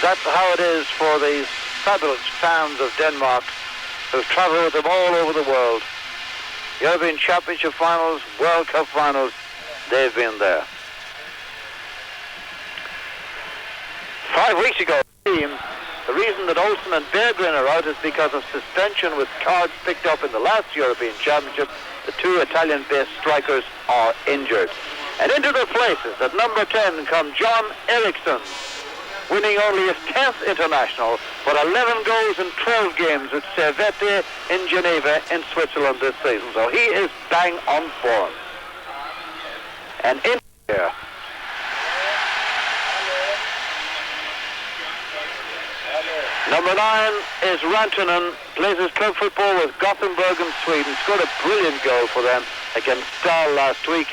That's how it is for these fabulous fans of Denmark who've travelled with them all over the world. European Championship finals, World Cup finals, they've been there. 5 weeks ago, the reason that Olsen and Berggren are out is because of suspension with cards picked up in the last European Championship. The two Italian-based strikers are injured. And into their places, at number 10, come John Eriksson, winning only his 10th international, but 11 goals in 12 games with Servette in Geneva in Switzerland this season. So he is bang on form. And in here, number 9 is Rantanen, plays his club football with Gothenburg in Sweden, scored a brilliant goal for them against Stahl last week.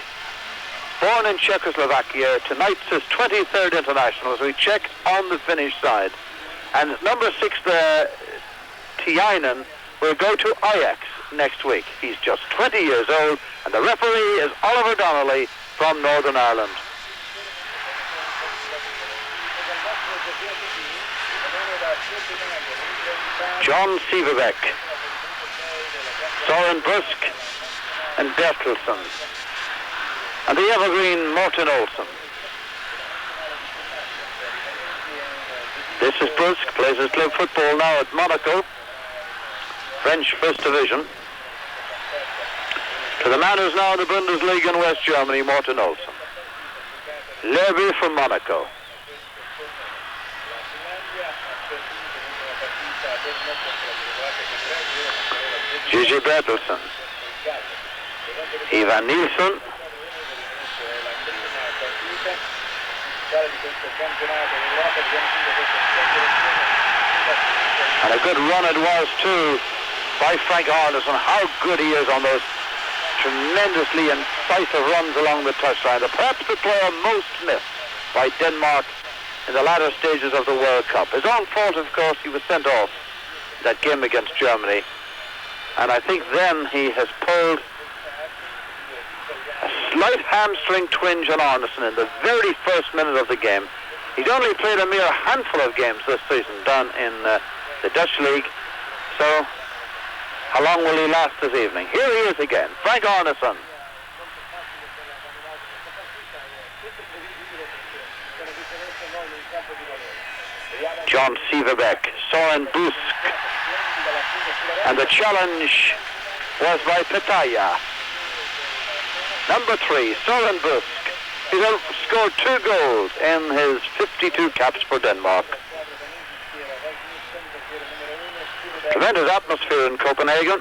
Born in Czechoslovakia, tonight's his 23rd international, as we check on the Finnish side. And number 6 there, Tiainen, will go to Ajax next week. He's just 20 years old, and the referee is Oliver Donnelly from Northern Ireland. John Sieverbeck, Soren Brusk, and Bertelsen. And the evergreen Morten Olsen. This is Brusk, plays his club football now at Monaco, French First Division. To the man who's now in the Bundesliga in West Germany, Morten Olsen. Lerby from Monaco. Gigi Bertelsen. Ivan Nilsson. And a good run it was too by Frank Arneson. How good he is on those tremendously incisive runs along the touchline. Perhaps the player most missed by Denmark in the latter stages of the World Cup. His own fault, of course. He was sent off that game against Germany. And I think then he has pulled a slight hamstring twinge on Arneson in the very first minute of the game. He's only played a mere handful of games this season down in the Dutch League. So how long will he last this evening? Here he is again, Frank Arneson. John Sieverbeck, Soren Busk. And the challenge was by Petaya. Number 3, Soren Busk. He's scored 2 goals in his 52 caps for Denmark. Tremendous atmosphere in Copenhagen.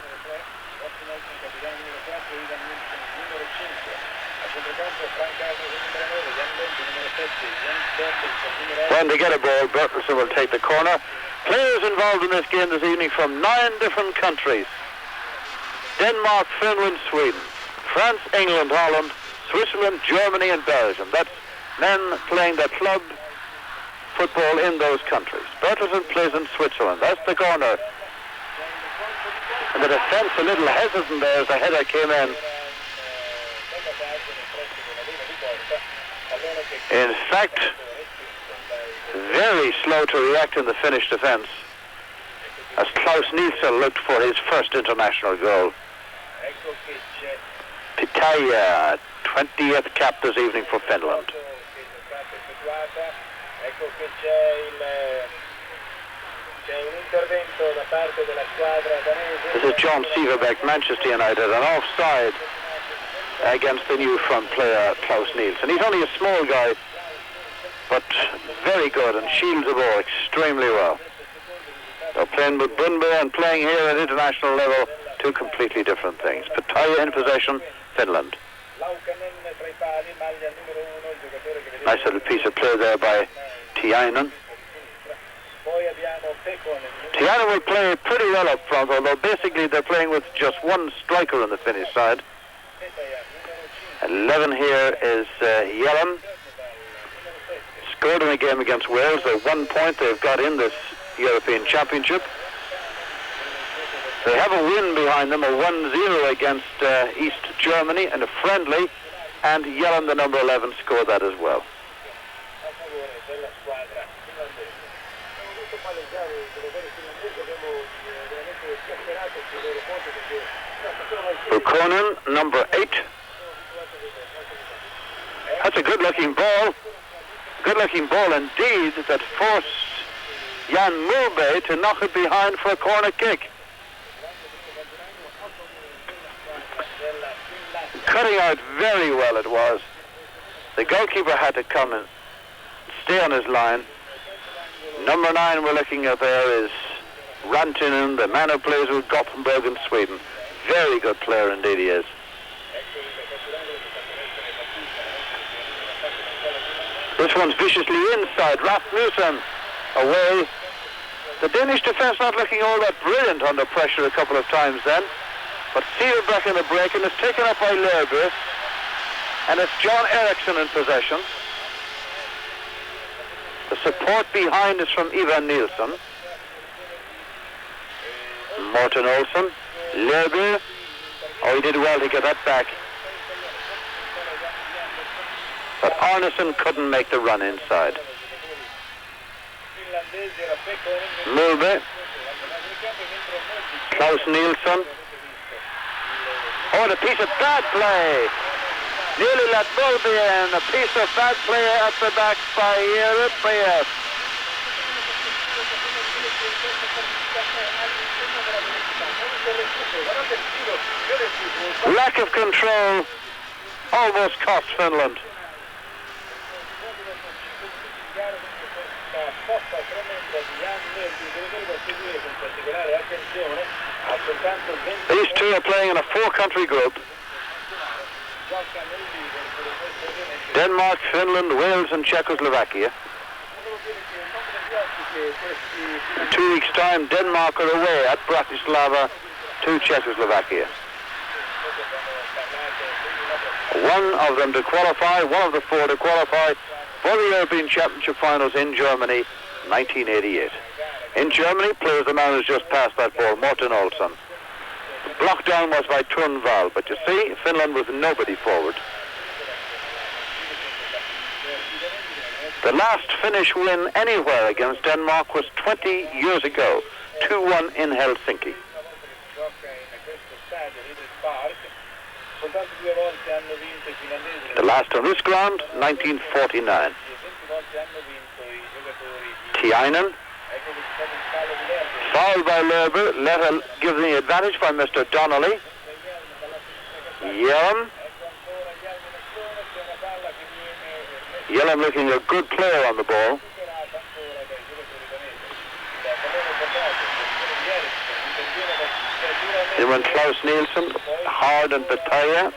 When they get a ball, Bertelsen will take the corner. Players involved in this game this evening from 9 different countries. Denmark, Finland, Sweden, France, England, Holland, Switzerland, Germany and Belgium. That's men playing their club football in those countries. Bertelsen plays in Switzerland. That's the corner. And the defence a little hesitant there as the header came in. In fact, very slow to react in the Finnish defence as Klaus Nielsen looked for his first international goal. Pitaya, 20th cap this evening for Finland. This is John Sieverbeck, Manchester United, an offside against the new front player Klaus Nielsen. He's only a small guy, but very good and shields the ball extremely well. They're playing with Brunberg and playing here at international level, 2 completely different things. Petaya in possession, Finland. Nice little piece of play there by Tiainen. Tiainen will play pretty well up front, although basically they're playing with just 1 striker on the Finnish side. 11 here is Yellen. Scored in a game against Wales. They're 1 point they've got in this European Championship. They have a win behind them, a 1-0 against East Germany and a friendly, and Yellen, the number 11, scored that as well. Buchanan, number 8. That's a good-looking ball. Good-looking ball indeed that forced Jan Mulbe to knock it behind for a corner kick. Cutting out very well it was. The goalkeeper had to come and stay on his line. Number 9 we're looking at there is Rantinen, the man who plays with Gothenburg in Sweden. Very good player indeed he is. This one's viciously inside. Rasmussen away. The Danish defence not looking all that brilliant under pressure a couple of times then. But sealed back in the break and is taken up by Lerby. And it's John Eriksson in possession. The support behind is from Ivan Nilsson. Morten Olsen. Lerby. Oh, he did well to get that back. But Arneson couldn't make the run inside. Mulbe. Klaus Nielsen. Oh, and a piece of bad play. Nearly let Mulbe in. A piece of bad play at the back by Eritrea. Lack of control almost cost Finland. These two are playing in a 4-country group. Denmark, Finland, Wales and Czechoslovakia. In 2 weeks' time, Denmark are away at Bratislava to Czechoslovakia. One of them to qualify, one of the 4 to qualify for the European Championship finals in Germany, 1988. In Germany, plays the man who's just passed that ball, Morten Olsen. The block down was by Turnvall, but you see, Finland with nobody forward. The last Finnish win anywhere against Denmark was 20 years ago, 2-1 in Helsinki. The last on this ground, 1949. Tiainen. Fouled by Lerby, given the advantage by Mr. Donnelly. Yelm. Yelm looking a good player on the ball. Then went Klaus Nielsen, hard and Bataille.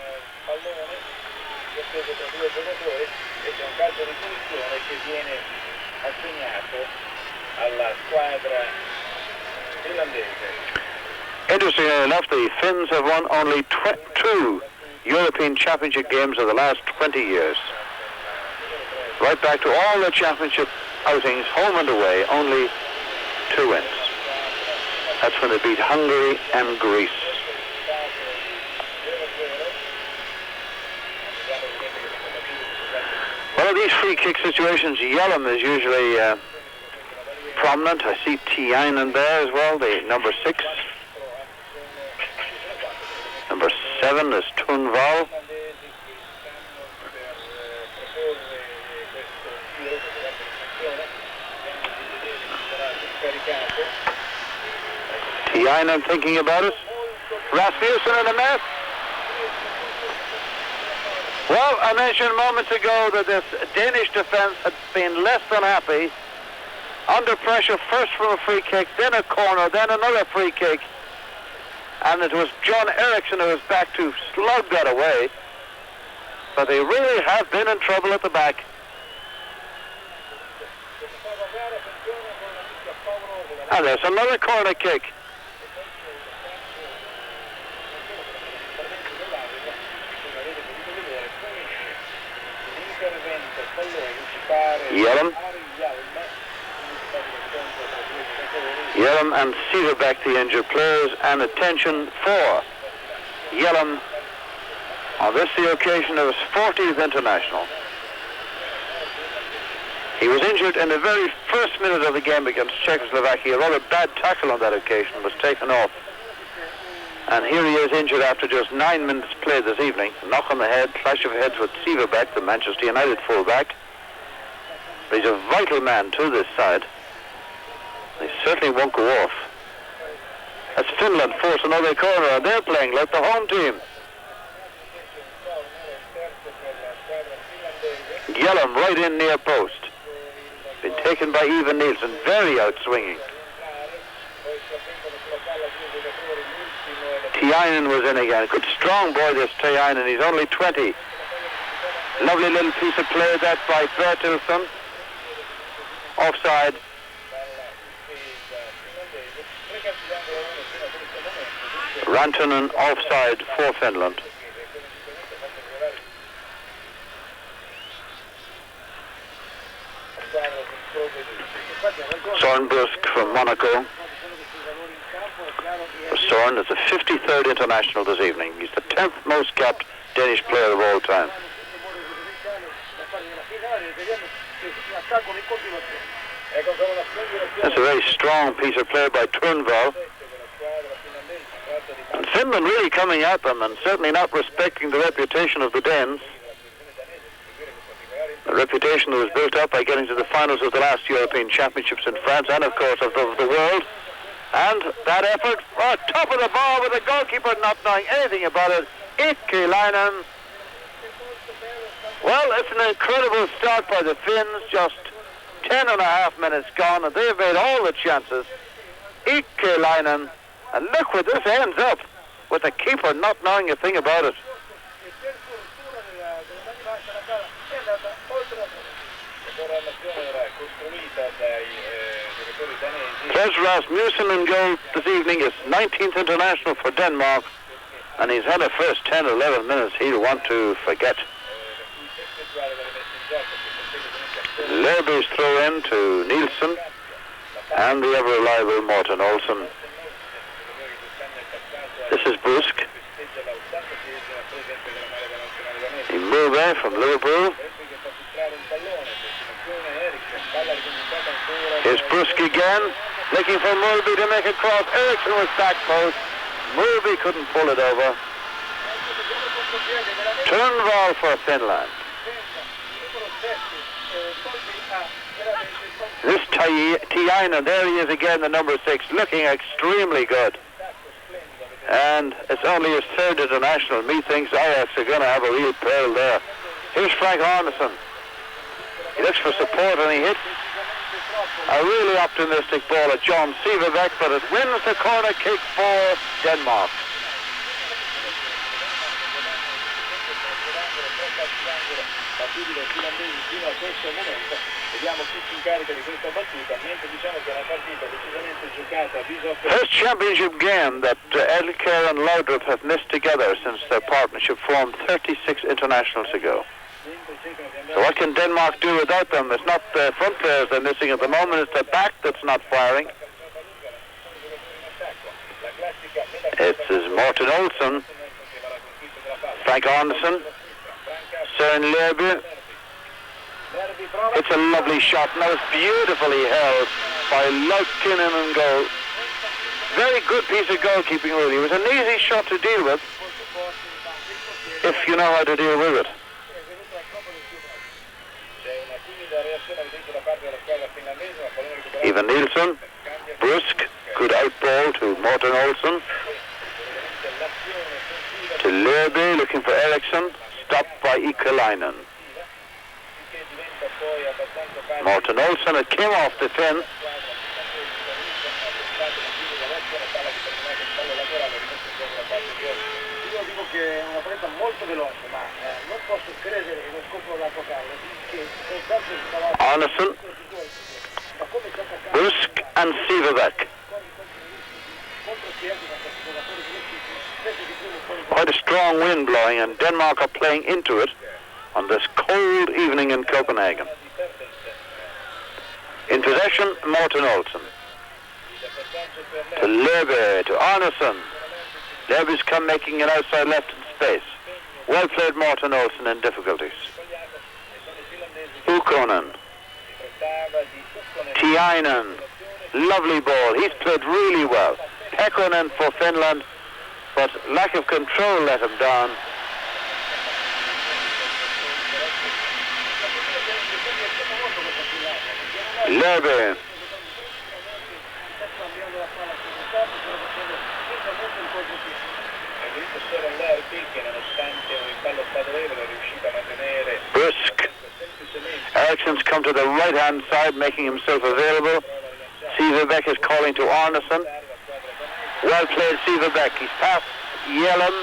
Interestingly enough, the Finns have won only 2 European Championship games of the last 20 years. Right back to all the championship outings, home and away, only 2 wins. That's when they beat Hungary and Greece. One of these free kick situations, Yelm is usually prominent. I see Tiainen there as well, the number 6. Number 7 is Turnvall. Tiainen thinking about it. Rasmussen in the net. Well, I mentioned moments ago that this Danish defence had been less than happy. Under pressure, first from a free kick, then a corner, then another free kick. And it was John Eriksson who was back to slug that away. But they really have been in trouble at the back. And there's another corner kick. Yelm and Severback, the injured players, and attention for Yelm on this the occasion of his 40th international. He was injured in the very first minute of the game against Czechoslovakia. A rather bad tackle on that occasion was taken off. And here he is injured after just 9 minutes play this evening. A knock on the head, clash of heads with Sieverbeck, the Manchester United fullback. But he's a vital man to this side. He certainly won't go off. As Finland force another corner, and they're playing like the home team. Yellum right in near post. Been taken by Ivan Nielsen, very out-swinging. Tiainen was in again. Good strong boy, this Tiainen. He's only 20. Lovely little piece of play that by Bertilsson. Offside. Rantanen offside for Finland. Søren Busk from Monaco. Søren is the 53rd international this evening. He's the 10th most capped Danish player of all time. That's a very strong piece of play by Turnval. And Finland really coming at them and certainly not respecting the reputation of the Danes. A reputation that was built up by getting to the finals of the last European Championships in France and, of course, of the world. And that effort, top of the ball with the goalkeeper not knowing anything about it, Ickelainen. Well, it's an incredible start by the Finns, just 10.5 minutes gone, and they've made all the chances. Ickelainen, and look where this ends up, with the keeper not knowing a thing about it. There's Rasmussen in goal this evening, his 19th international for Denmark, and he's had the first 10-11 minutes he'll want to forget. Lerby's throw in to Nielsen, and the ever-reliable Morten Olsen. This is Busk. Imove from Liverpool. Here's Busk again, looking for Mulby to make a cross. Eriksson was back post. Mulby couldn't pull it over. Turnval for Finland. This Tiainen, there he is again, the number 6, looking extremely good. And it's only his 3rd international. Methinks Ajax are going to have a real peril there. Here's Frank Arneson. He looks for support and he hits a really optimistic ball at John Sieverbeck, but it wins the corner kick for Denmark. First championship game that Elkjær and Laudrup have missed together since their partnership formed 36 internationals ago. So what can Denmark do without them? It's not the front players they're missing at the moment, it's the back that's not firing. It's Morten Olsen, Frank Andersen, Søren Lerby. It's a lovely shot, and that was beautifully held by Laukinen in goal. Very good piece of goalkeeping, really. It was an easy shot to deal with, if you know how to deal with it. Ivan Nielsen, Busk, good outball to Morten Olsen. To Lerby, looking for Eriksson, stopped by Ickelainen. Morten Olsen, it came off the Finn. Arneson, Busk and Sieverbeck. Quite a strong wind blowing, and Denmark are playing into it on this cold evening in Copenhagen. In possession, Morten Olsen. To Lerby, to Arneson. Lerby's come making an outside left in space. Well played Morten Olsen in difficulties. Ukkonen. Tiainen, lovely ball. He's played really well. Pekkonen for Finland, but lack of control let him down. Lerby. Brisk. Eriksson's come to the right-hand side, making himself available. Siverbeck is calling to Arneson. Well played, Siverbeck. He's past Yellem.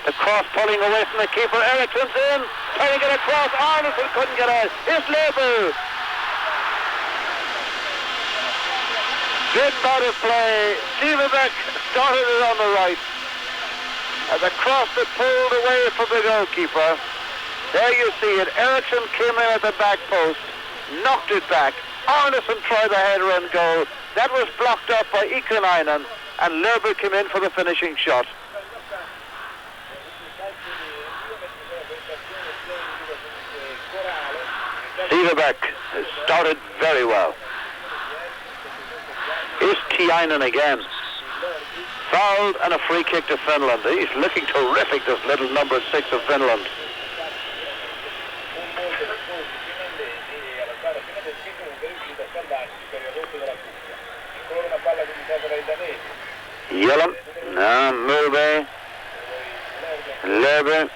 The cross pulling away from the keeper. Eriksson's in. Trying to get across. Arneson couldn't get out. Here's Labour. Good bout of play. Siverbeck started it on the right. And the cross that pulled away from the goalkeeper. There you see it. Eriksson came in at the back post, knocked it back. Arneson tried the header and goal. That was blocked up by Ikonainen, and Lerby came in for the finishing shot. Siverbeck has started very well. Here's Tiainen again. Fouled and a free kick to Finland. He's looking terrific, this little number 6 of Finland. Yellem, Mulvey, Lerby,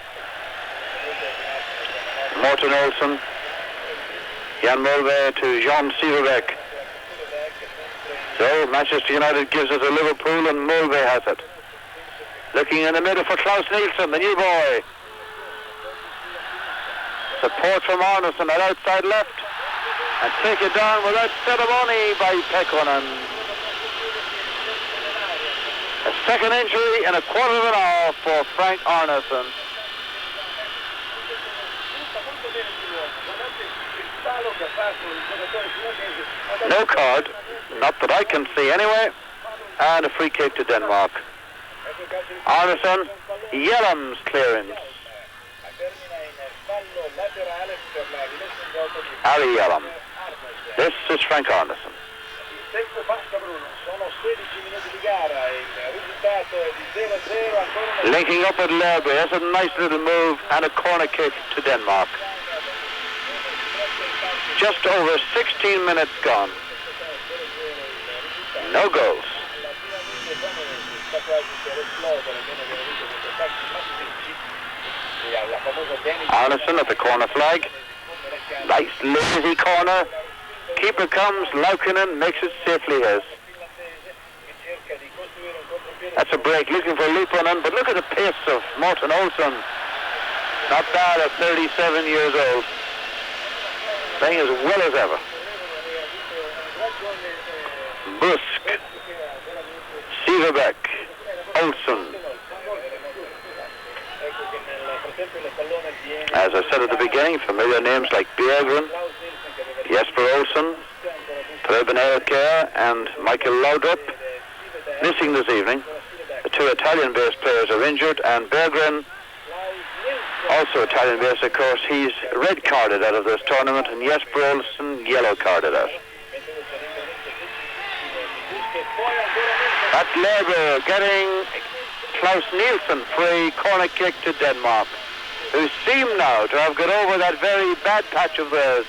Morten Olsen, Jan Mulvey to Jean Siverbeck. So Manchester United gives it to Liverpool and Mulvey has it. Looking in the middle for Klaus Nielsen, the new boy. Support from Arneson at outside left. And take it down without ceremony by Pekkonen. A second injury in a quarter of an hour for Frank Arneson. No card, not that I can see anyway. And a free kick to Denmark. Arneson, Jellem's clearance. Ali Jellem. This is Frank Arneson. Linking up with Lerby. That's a nice little move and a corner kick to Denmark. Just over 16 minutes gone. No goals. Arneson at the corner flag. Nice lazy corner. Keeper comes, Laukinen makes it safely his. That's a break, looking for Liponen, but look at the pace of Morten Olsen. Not bad at 37 years old. Playing as well as ever. Busk, Siverbeck, Olsen. As I said at the beginning, familiar names like Bjergren, Jesper Olsen, Preben Elkjær and Michael Laudrup missing this evening. The two Italian-based players are injured, and Berggren, also Italian-based of course, he's red-carded out of this tournament, and Jesper Olsen yellow-carded out. That's Lerby getting Klaus Nielsen free, corner kick to Denmark, who seem now to have got over that very bad patch of theirs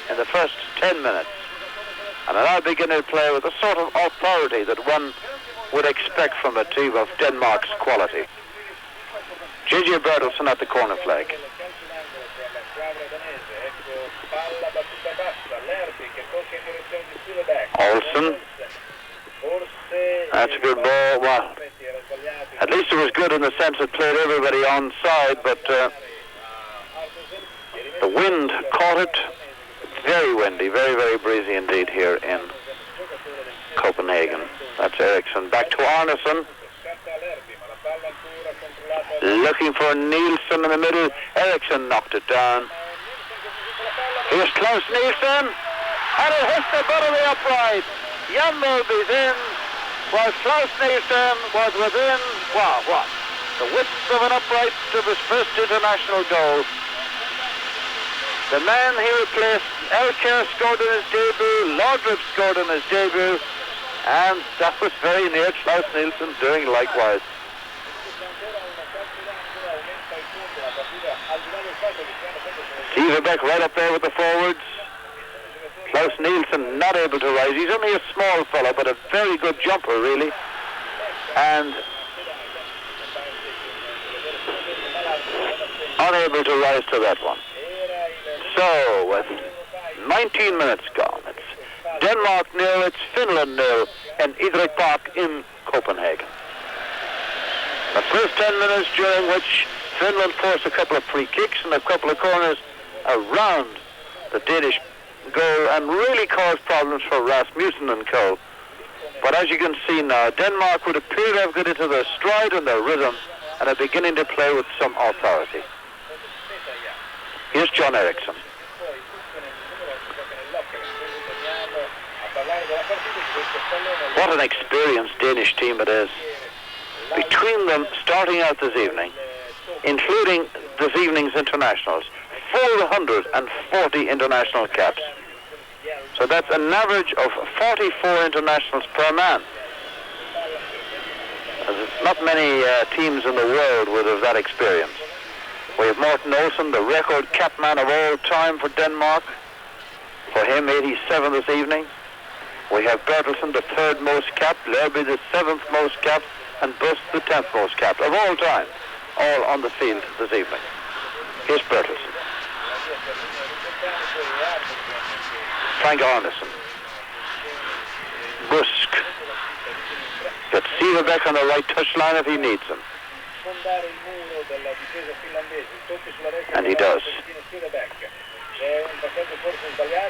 in the first 10 minutes, and are now beginning to play with the sort of authority that one would expect from a team of Denmark's quality. J.J. Bertelsen at the corner flag. Olsen. That's a good ball. Well, at least it was good in the sense it played everybody on side, but the wind caught it. Very windy, very, very breezy indeed here in Copenhagen. That's Eriksson. Back to Arneson. Looking for Nielsen in the middle. Eriksson knocked it down. Here's Klaus Nielsen. And it hits the butt of the upright. Jan Mulvey's in, while Klaus Nielsen was within, wow, what? The width of an upright to his first international goal. The man he replaced, Elker scored in his debut, Laudrup scored in his debut, and that was very near Klaus Nielsen doing likewise. Sieverbeck right up there with the forwards. Klaus Nielsen not able to rise. He's only a small fellow, but a very good jumper, really. And unable to rise to that one. So, with 19 minutes gone, it's Denmark 0, it's Finland 0 in Idræt Park in Copenhagen. The first 10 minutes, during which Finland forced a couple of free kicks and a couple of corners around the Danish goal and really caused problems for Rasmussen and co. But as you can see now, Denmark would appear to have got into their stride and their rhythm and are beginning to play with some authority. Here's John Eriksson. What an experienced Danish team it is. Between them, starting out this evening, including this evening's internationals, 440 international caps. So that's an average of 44 internationals per man. There's not many teams in the world would have that experience. We have Morten Olsen, the record cap man of all time for Denmark. For him, 87 this evening. We have Bertelsen, the third most capped, Lerby, the seventh most capped, and Busk, the 10th most capped of all time, all on the field this evening. Here's Bertelsen. Frank Arnesen. Busk. Got Sieverbeck on the right touchline if he needs him. And he does.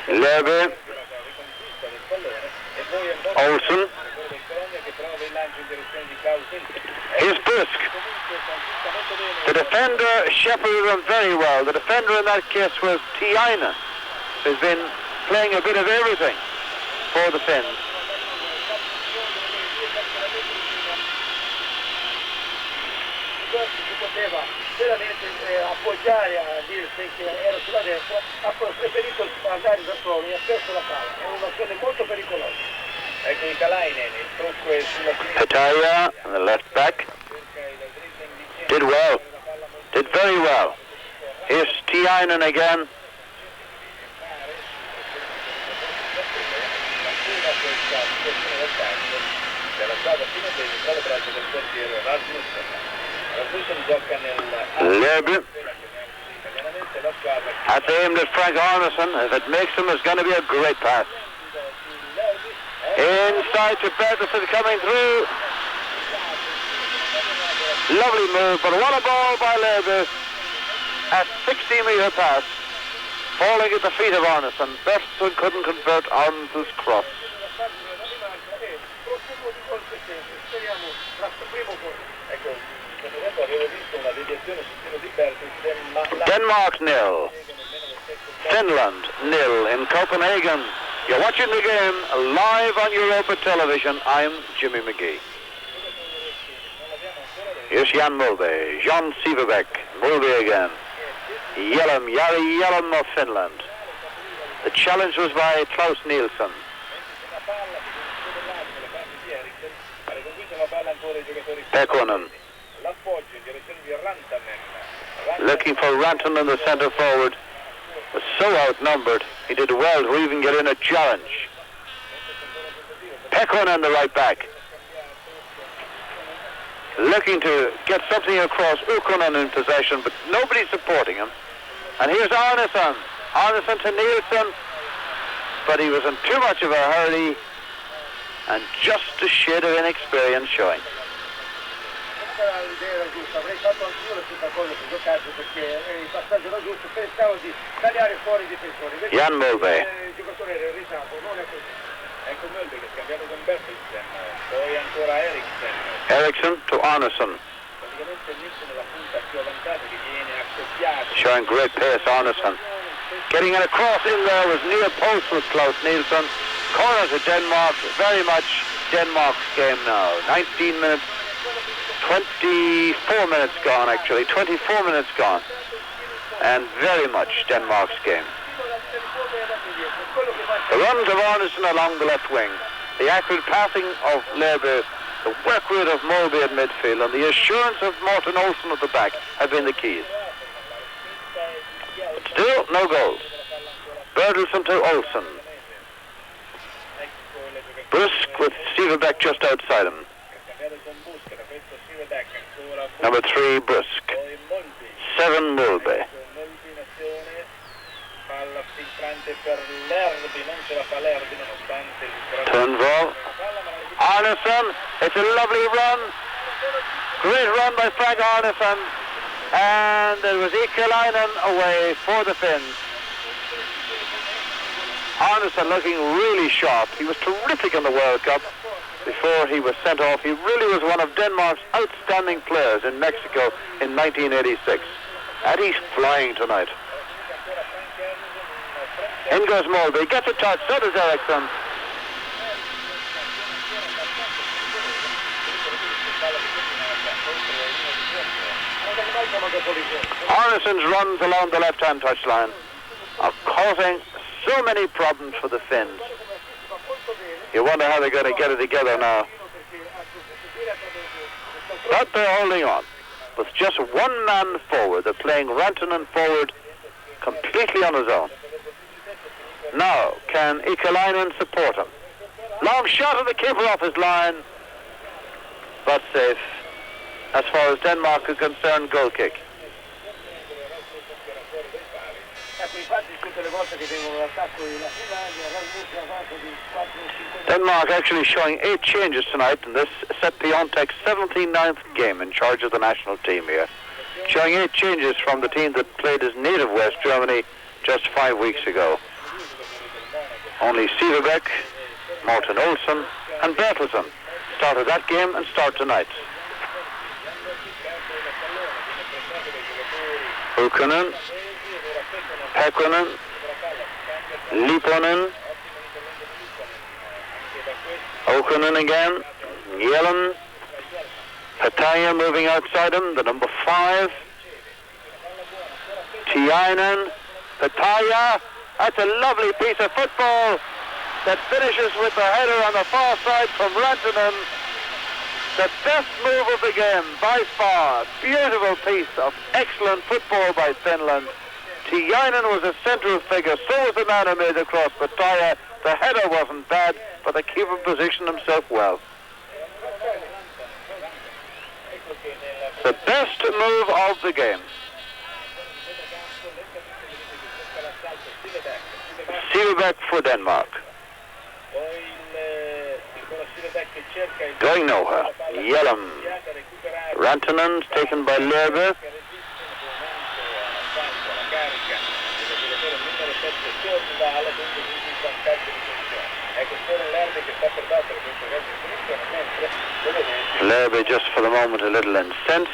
Lerby. Olsen. Here's Busk. The defender shepherded him very well. The defender in that case was Tiainen, who's been playing a bit of everything for the Finns. Appoggiare a Nielsen che era sulla destra, ha preferito andare da solo e ha perso la palla. È un'azione molto pericolosa. Ecco i Kalainen, il trucco è sulla Pataia, the left back, did well, did very well. Here's Tiainen again. Lerby. That's aimed at Frank Arnesen. If it makes him, it's going to be a great pass. Inside to Bertelsen coming through. Lovely move, but what a ball by Lerby. A 60-meter pass. Falling at the feet of Arnesen. Bertelsen couldn't convert Arnesen's cross. Denmark 0, Finland 0 in Copenhagen. You're watching the game live on Europa Television. I'm Jimmy McGee. Here's Jan Mulvey, John Sieverbeck, Mulvey again. Yellem, Jari Yellem of Finland. The challenge was by Klaus Nielsen. Pekkonen. Looking for Rantanen, the centre forward. Was so outnumbered, he did well to even get in a challenge. Pekkonen, the right back. Looking to get something across. Ukkonen in possession, but nobody supporting him. And here's Arnesen. Arnesen to Nielsen, but he was in too much of a hurry and just a shade of inexperience showing. Jan Mulvey. Eriksson to Arnesen. Showing great pace, Arnesen. Getting it across in there was near post with Klaus Nielsen. Corner to Denmark, very much Denmark's game now. 19 minutes, 24 minutes gone actually, 24 minutes gone. and very much Denmark's game. The runs of Arneson along the left wing, the accurate passing of Lerby, the work rate of Mulby at midfield, and the assurance of Morten Olsen at the back have been the keys. But still, no goals. Bertelsen to Olsen. Brusk with Siverbeck just outside him. Number 3, Brusk. 7, Mulby. Turnbull. Arneson. It's a lovely run. Great run by Frank Arneson. And it was Ikalainen away for the Finns. Arneson looking really sharp. He was terrific in the World Cup before he was sent off. He really was one of Denmark's outstanding players in Mexico in 1986. And he's flying tonight. In goes Mulby. Gets a touch. So does Eriksson. Arneson's runs along the left-hand touchline are causing so many problems for the Finns. You wonder how they're going to get it together now. But they're holding on. With just one man forward, they're playing Rantanen forward completely on his own. Now, can Ikalainen support him? Long shot of the keeper off his line, but safe. As far as Denmark is concerned, goal kick. Denmark actually showing 8 changes tonight in this set Piontek's 79th game in charge of the national team here. Showing 8 changes from the team that played his native West Germany just 5 weeks ago. Only Siverbeck, Morten Olsen and Bertelsen started that game and start tonight. Ukkonen, Pekkonen, Lipponen, Ukkonen again, Yellen, Pataya moving outside him, the number 5, Tiainen, Pataya. That's a lovely piece of football that finishes with the header on the far side from Rantanen. The best move of the game by far. Beautiful piece of excellent football by Finland. Tiainen was a central figure, so was the man who made the cross, but Pataya, the header wasn't bad, but the keeper positioned himself well. The best move of the game. Siverbeck for Denmark. Going nowhere. Yellem. Rantanen taken by Lerby. Lerby just for the moment a little incensed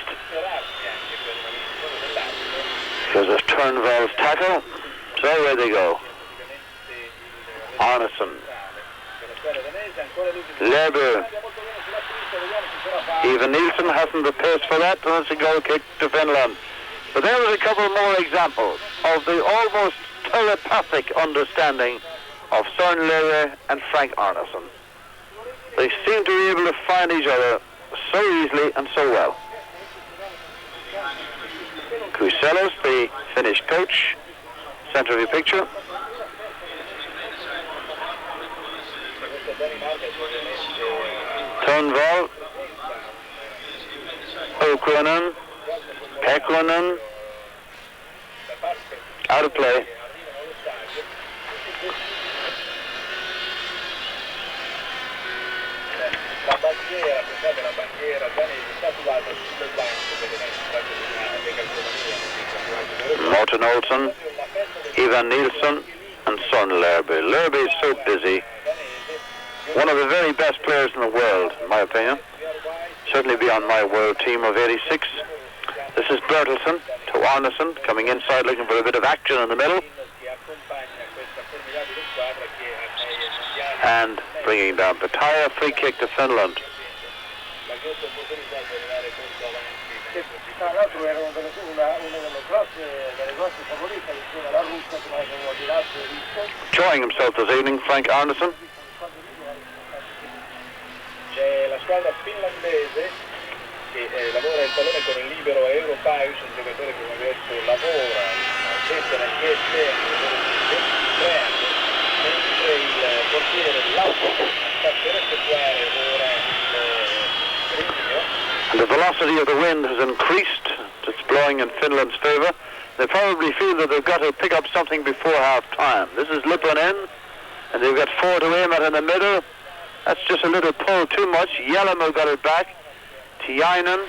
because of Turnvall's tackle. So away they go. Arneson. Lerby. Even Nielsen hasn't the pace for that, and it's a goal kick to Finland. But there was a couple more examples of the almost telepathic understanding of Søren Lerby and Frank Arneson. They seem to be able to find each other so easily and so well. Kuselos, the Finnish coach, center of your picture. Turnvall, Ukkonen, Pekkonen, out of play. Morten Olsen, Ivan Nielsen and Søren Lerby. Lerby is so busy. One of the very best players in the world, in my opinion. Certainly be on my world team of 86. This is Bertelsen to Arneson, coming inside looking for a bit of action in the middle. And bringing down Pataya, free kick to Finland. che tra l'altro era una delle grosse favorite insieme alla Russia, che avevano tirato e visto. Enjoying himself this evening, Frank Arneson. C'è la squadra finlandese che lavora il pallone con il libero Europaius, un giocatore che come detto lavora sempre negli esterni, 23 anni, mentre il portiere Lauco sta per effettuare ora il rischio. And the velocity of the wind has increased. It's blowing in Finland's favour. They probably feel that they've got to pick up something before half-time. This is Lipponen, and they've got 4 to aim at in the middle. That's just a little pull too much. Yellow got it back. Tiainen,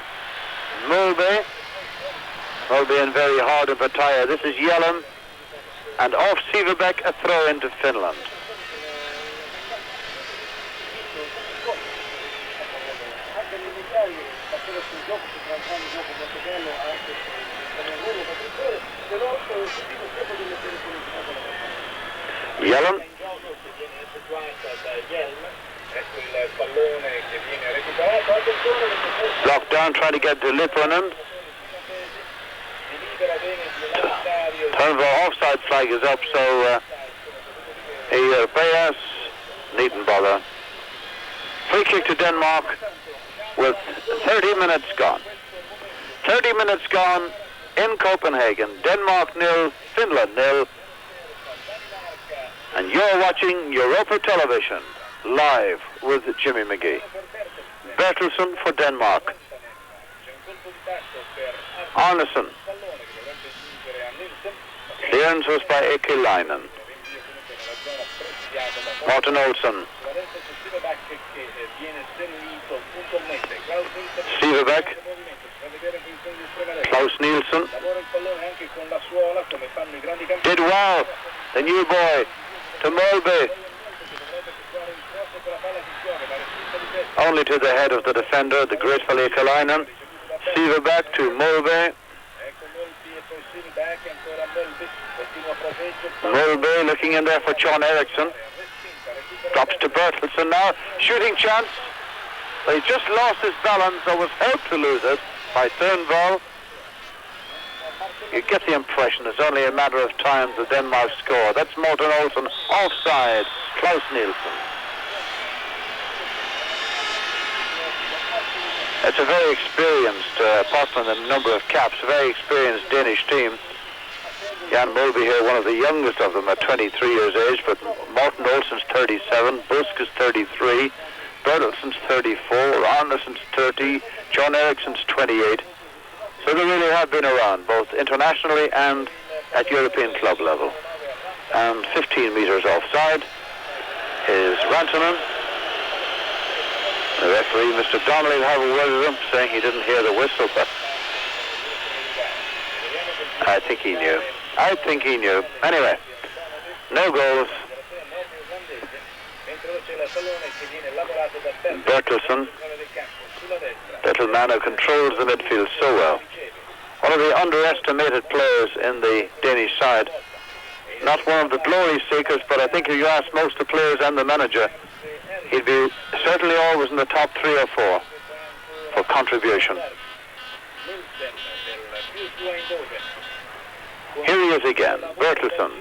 Mulbe. Mulbe in very hard in Pataya. This is Yellem. And off Sivebek, a throw into Finland. Yellem. Blocked down, trying to get to Lipponen. Turnover offside flag is up, so Bayas needn't bother. Free kick to Denmark with 30 minutes gone. 30 minutes gone in Copenhagen. Denmark 0, Finland 0. And you're watching Europa Television live with Jimmy McGee. Bertelsen for Denmark. Arneson. Clearance was by Ekilainen. Morten Olsen. Sivebek. Klaus Nielsen. Did well. The new boy to Mulby. Only to the head of the defender, the grateful Ekilainen. Sivebek to Mulby. Mulby looking in there for John Eriksson. Drops to Bertelsen now. Shooting chance. But he just lost his balance or was helped to lose it by Thurnvall. You get the impression it's only a matter of time to Denmark score. That's Morten Olsen offside. Klaus Nielsen. It's a very experienced, apart from the number of caps, a very experienced Danish team. Jan Mulby here, one of the youngest of them at 23 years age, but Morten Olsen's 37, Busk is 33, Bertelsen's 34, Arneson's 30, John Eriksson's 28. So they really have been around, both internationally and at European club level. And 15 metres offside is Rantanen. The referee, Mr. Donnelly, will have a word with him, saying he didn't hear the whistle, but I think he knew. I think he knew. Anyway, no goals. Bertelsen, little man who controls the midfield so well. One of the underestimated players in the Danish side. Not one of the glory seekers, but I think if you ask most of the players and the manager, he'd be certainly always in the top 3 or 4 for contribution. Here he is again, Bertelsen.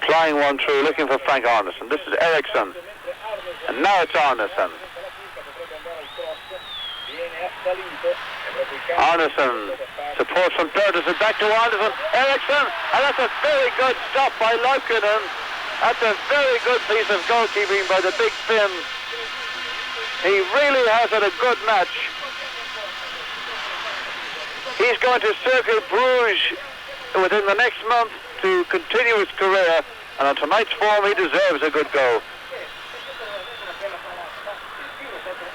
Flying one through, looking for Frank Arneson. This is Eriksson. And now it's Arneson. Arneson, support from Bertelsen, back to Arneson. Eriksson, and that's a very good stop by Laukkonen. That's a very good piece of goalkeeping by the big Finn. He really has had a good match. He's going to circle Bruges within the next month to continue his career, and on tonight's form he deserves a good go.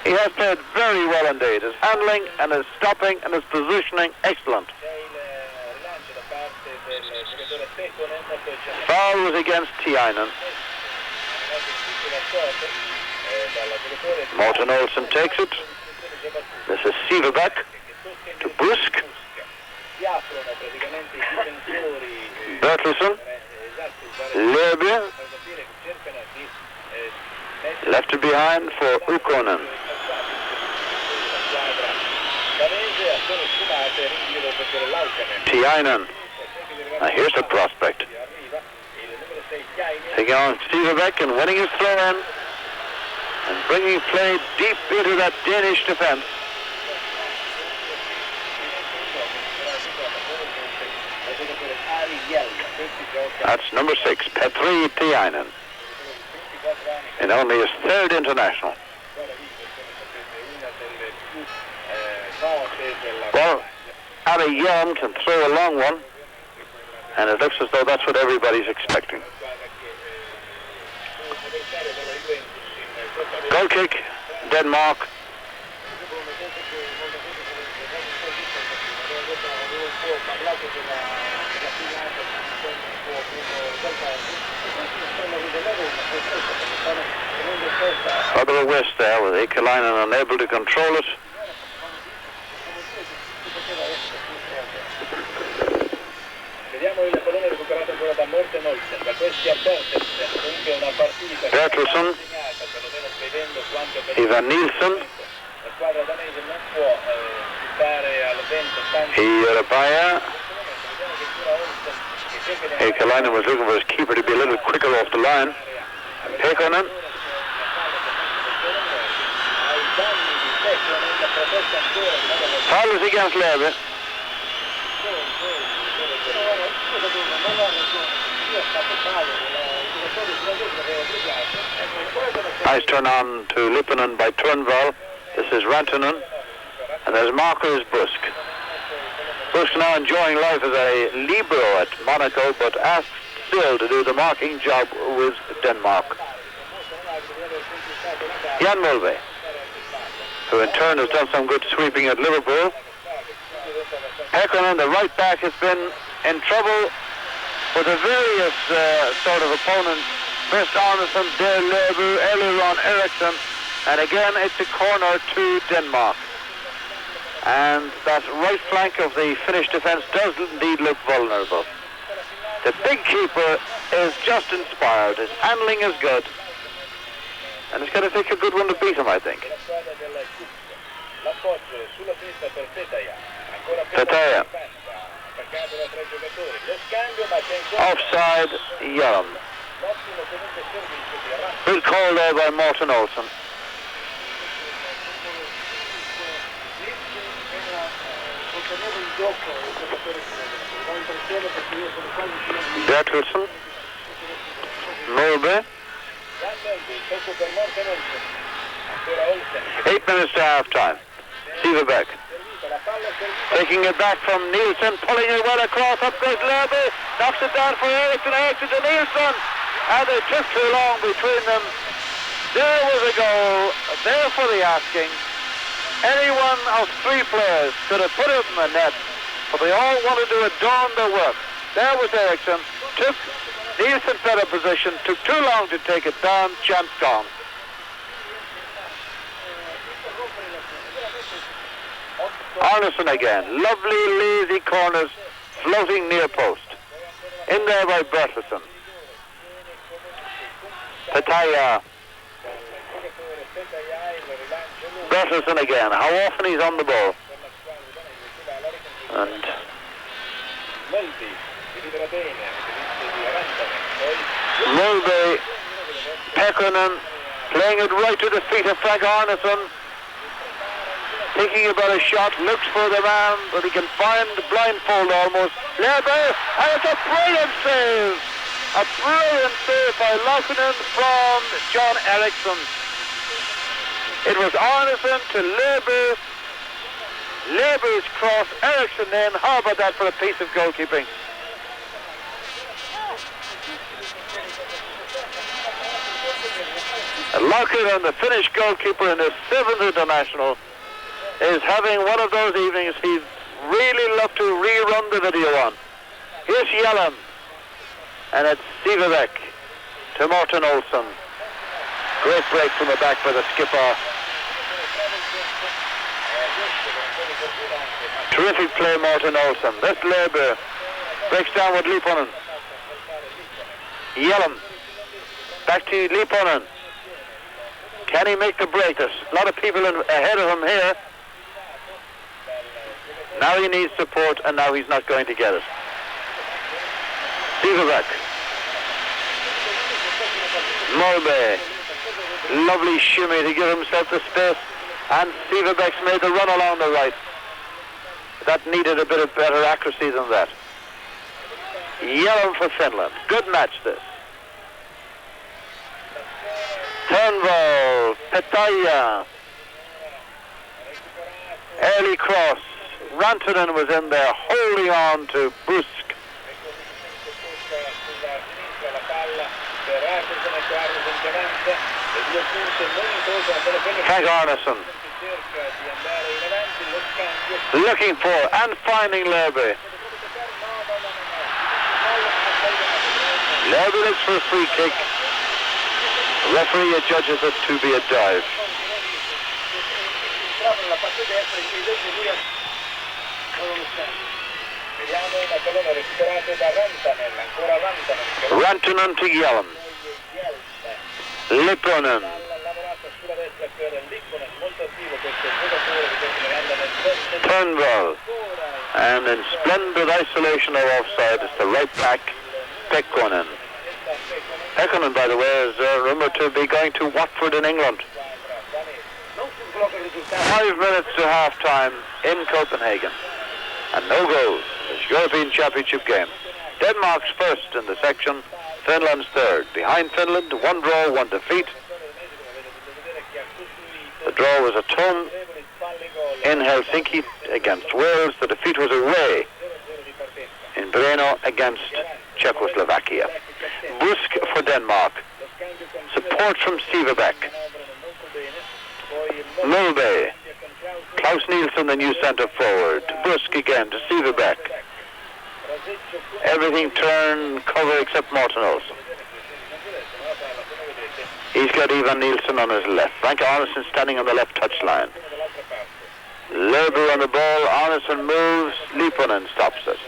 He has played very well indeed. His handling and his stopping and his positioning, excellent. Foul was against Tiainen. Morten Olsen takes it. This is Sivebek to Busk. Bertelsen. Lerby. Left it behind for Ukkonen. Tiainen. Now here's a prospect. Taking on Steverbeck and winning his throw in and bringing play deep into that Danish defense. That's number 6, Petri Tiainen, in only his 3rd international. Well, Ari Yelm can throw a long one, and it looks as though that's what everybody's expecting. Goal kick, Denmark. Further west there with Ekalainen unable to control it. Bertelsen, Ivan Nielsen, Hirapaya. Ekalainen was looking for his keeper to be a little quicker off the line. Pekkonen. Foul is against Lebe. Nice turn on to Lipponen by Turnval. This is Rantanen. And there's marker is Busk. Busk now enjoying life as a libero at Monaco, but asked still to do the marking job with Denmark. Jan Mulvey, who in turn has done some good sweeping at Liverpool. Pekkonen, the right back, has been in trouble with the various sort of opponents. First Arneson, Der Leber, Eliron Eriksson, and again it's a corner to Denmark. And that right flank of the Finnish defence does indeed look vulnerable. The big keeper is just inspired. His handling is good. And it's going to take a good one to beat him, I think. Petaya. Offside, Young. Good call there by Morten Olsen. Bertelsen. Mulbe. 8 minutes to half-time. Steverbeck. Taking it back from Nielsen, pulling it well across, up goes Lebe, knocks it down for Eriksson, Eriksson to Nielsen, and they took too long between them. There was a goal, there for the asking. Any one of 3 players could have put it in the net, but they all wanted to adorn their work. There was Eriksson, took Nielsen better position, took too long to take it down, chance gone. Arneson again, lovely lazy corners, floating near post. In there by Bertelsen. Petaya. Bertelsen again, how often he's on the ball. And Mulvey, Pekkonen, playing it right to the feet of Frank Arneson. Thinking about a shot, looks for the man, but he can find the blindfold almost. Lebe, and it's a brilliant save! A brilliant save by Laukkonen from John Eriksson. It was Arneson to Lebe. Lebe's cross, Eriksson then. How about that for a piece of goalkeeping? Laukkonen, the Finnish goalkeeper in his 7th international, is having one of those evenings he'd really love to rerun the video on. Here's Yellen, and it's Steverbeck to Morten Olsen. Great break from the back by the skipper. Terrific play, Morten Olsen. This Lebe breaks down with Lipponen. Yellen, back to Lipponen. Can he make the break? There's a lot of people ahead of him here. Now he needs support, and now he's not going to get it. Sivabek. Mulby. Lovely shimmy to give himself the space, and Sivabek's made the run along the right. That needed a bit of better accuracy than that. Yellow for Finland. Good match this. Turnbull, Petaya, early cross. Rantanen was in there holding on to Busk. Frank Arneson looking for and finding Lerby. Lerby looks for a free kick. The referee adjudges it to be a dive. Rantanen to Yellen. Lipponen. Turnbull. And in splendid isolation of offside is the right back, Pekkonen. Pekkonen, by the way, is rumoured to be going to Watford in England. 5 minutes to half-time in Copenhagen. And no goals in this European Championship game. Denmark's first in the section, Finland's third. Behind Finland, 1 draw, 1 defeat. The draw was at home in Helsinki against Wales. The defeat was away in Brno against Czechoslovakia. Busk for Denmark. Support from Sivabek. Mulby. Klaus Nielsen, the new centre forward. Busk again to Sivabek. Everything turned cover except Morten Olsen. He's got Ivan Nielsen on his left. Frank Arneson standing on the left touchline. Lerby on the ball. Arneson moves. Lipponen stops it.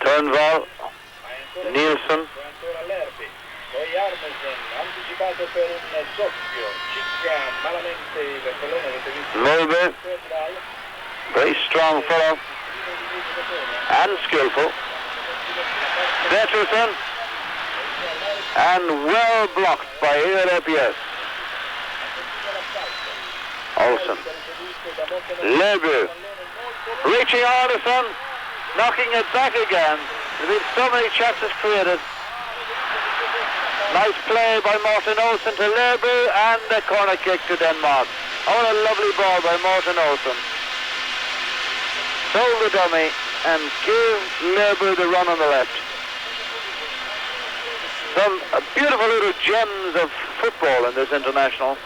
Turnbull. Nielsen. Mulby. Very strong fellow. And skillful. Pettersson. And well blocked by Erepies. Olsen. Lerby. Reaching Arneson. Knocking it back again. There have been so many chances created. Nice play by Morten Olsen to Lerby, and a corner kick to Denmark. Oh, what a lovely ball by Morten Olsen. Sold the dummy and give Lerby the run on the left. Some beautiful little gems of football in this international.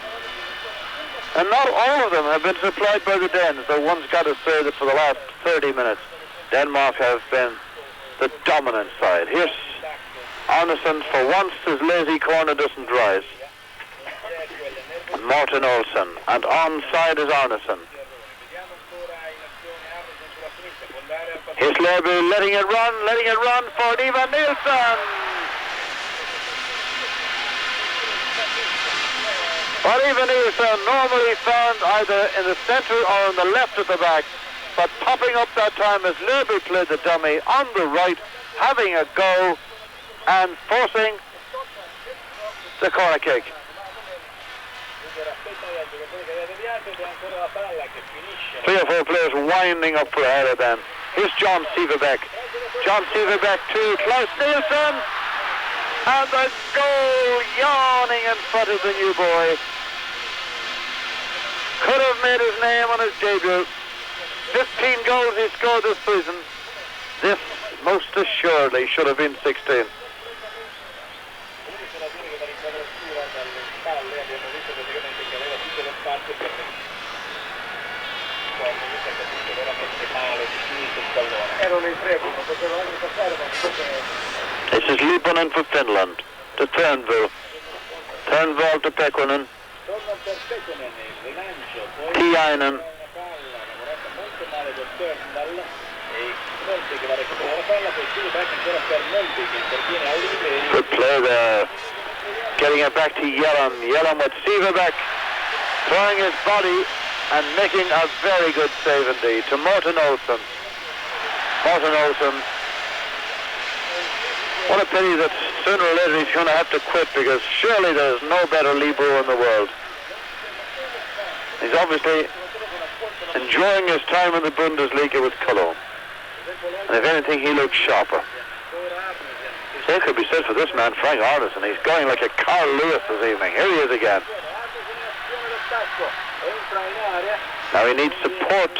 And not all of them have been supplied by the Danes, though one's got to say that for the last 30 minutes, Denmark have been the dominant side. Here's Arneson. For once his lazy corner doesn't rise. Morten Olsen. And onside is Arneson. Here's Lerby letting it run for Ivan Nielsen. But Ivan Nielsen normally found either in the centre or on the left at the back. But popping up that time as Lerby played the dummy on the right, having a go and forcing the corner kick. 3 or 4 players winding up for a header then. Here's John Sivabek. John Sivabek to Klaus Nielsen. And the goal yawning in front of the new boy. Could have made his name on his debut. 15 goals he scored this season. This most assuredly should have been 16. This is Lipponen for Finland to Turnbull. Turnbull to Pekkonen. Tiainen. Good play there. Getting it back to Yellen. Yellen with Sivabek throwing his body and making a very good save indeed to Morten Olsen. Morten Olsen, what a pity that sooner or later he's going to have to quit, because surely there's no better libero in the world. He's obviously enjoying his time in the Bundesliga with Cologne. And if anything, he looks sharper. Same could be said for this man, Frank Arneson. He's going like a Carl Lewis this evening. Here he is again. Now he needs support.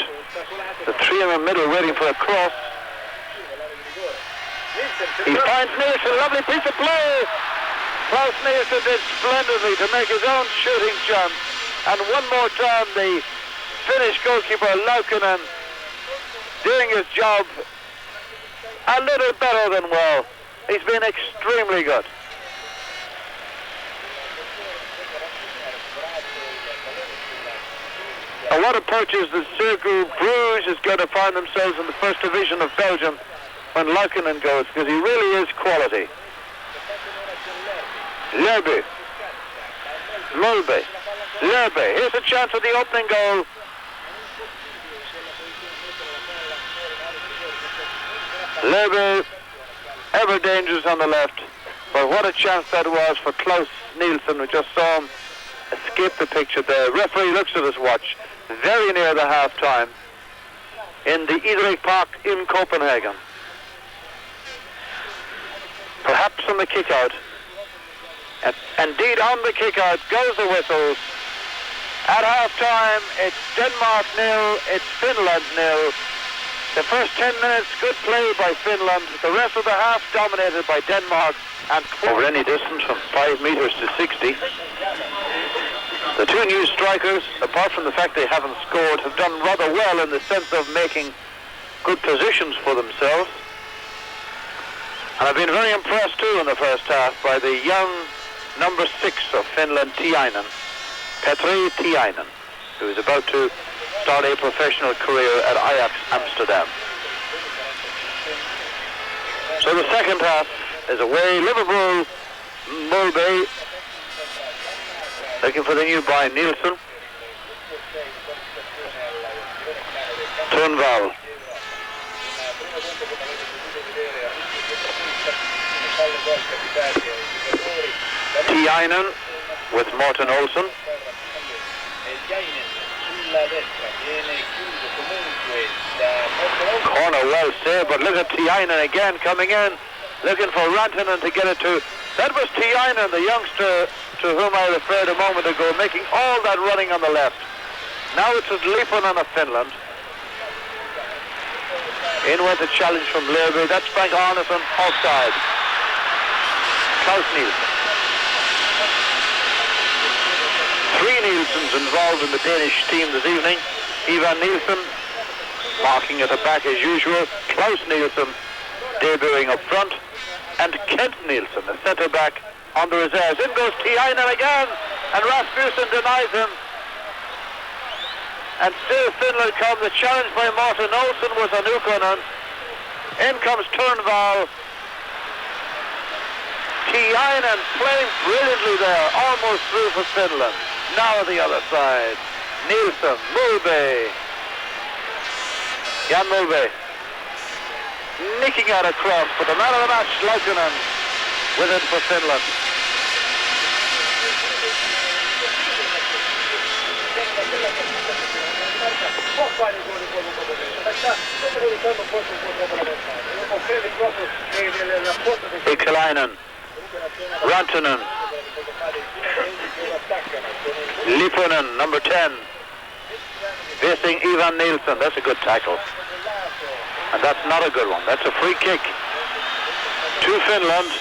The three in the middle waiting for a cross. He finds Nielsen, lovely piece of play. Klaus Nielsen did splendidly to make his own shooting chance. And one more time, the Finnish goalkeeper Laukkanen doing his job a little better than well. He's been extremely good. A lot of perches that Cercle Bruges is going to find themselves in the first division of Belgium when Laukkanen goes, because he really is quality. Lerby. Mulby. Lerby. Here's a chance at the opening goal. Lerby, ever dangerous on the left, but what a chance that was for Klaus Nielsen. We just saw him escape the picture there. Referee looks at his watch, very near the half-time in the Idrik Park in Copenhagen. Perhaps on the kick-out. Indeed, on the kick-out goes the whistle. At half-time, it's Denmark 0, it's Finland 0. The first 10 minutes, good play by Finland. The rest of the half dominated by Denmark. And over any distance from 5 meters to 60. The two new strikers, apart from the fact they haven't scored, have done rather well in the sense of making good positions for themselves. And I've been very impressed too in the first half by the young number 6 of Finland, Tiainen, Petri Tiainen, who is about to start a professional career at Ajax Amsterdam. So the second half is away. Liverpool, Mulby, looking for the new buy, Nielsen. Turnval. Tiainen with Morten Olsen. Corner well saved, but look at Tiainen again coming in, looking for Rantanen to get it to. That was Tiainen, the youngster to whom I referred a moment ago, making all that running on the left. Now it's Liponen of Finland. In went the challenge from Lerby. That's Frank Arneson, offside. Klaus Nielsen. 3 Nielsens involved in the Danish team this evening. Ivan Nielsen marking at the back as usual. Klaus Nielsen debuting up front. And Kent Nielsen, the centre-back, on the reserves. In goes Tiainen again, and Rasmussen denies him. And still Finland come. The challenge by Morten Olsen was on Ukkonen. In comes Turnval. Tiainen playing brilliantly there, almost through for Finland. Now the other side. Nielsen, Mulby. Jan Mulby. Nicking out a cross, but the man of the match, Laukkanen, with it for Finland. Ikalainen, Rantanen, Liponen, number 10, facing Ivan Nielsen. That's a good tackle. And that's not a good one. That's a free kick to Finland.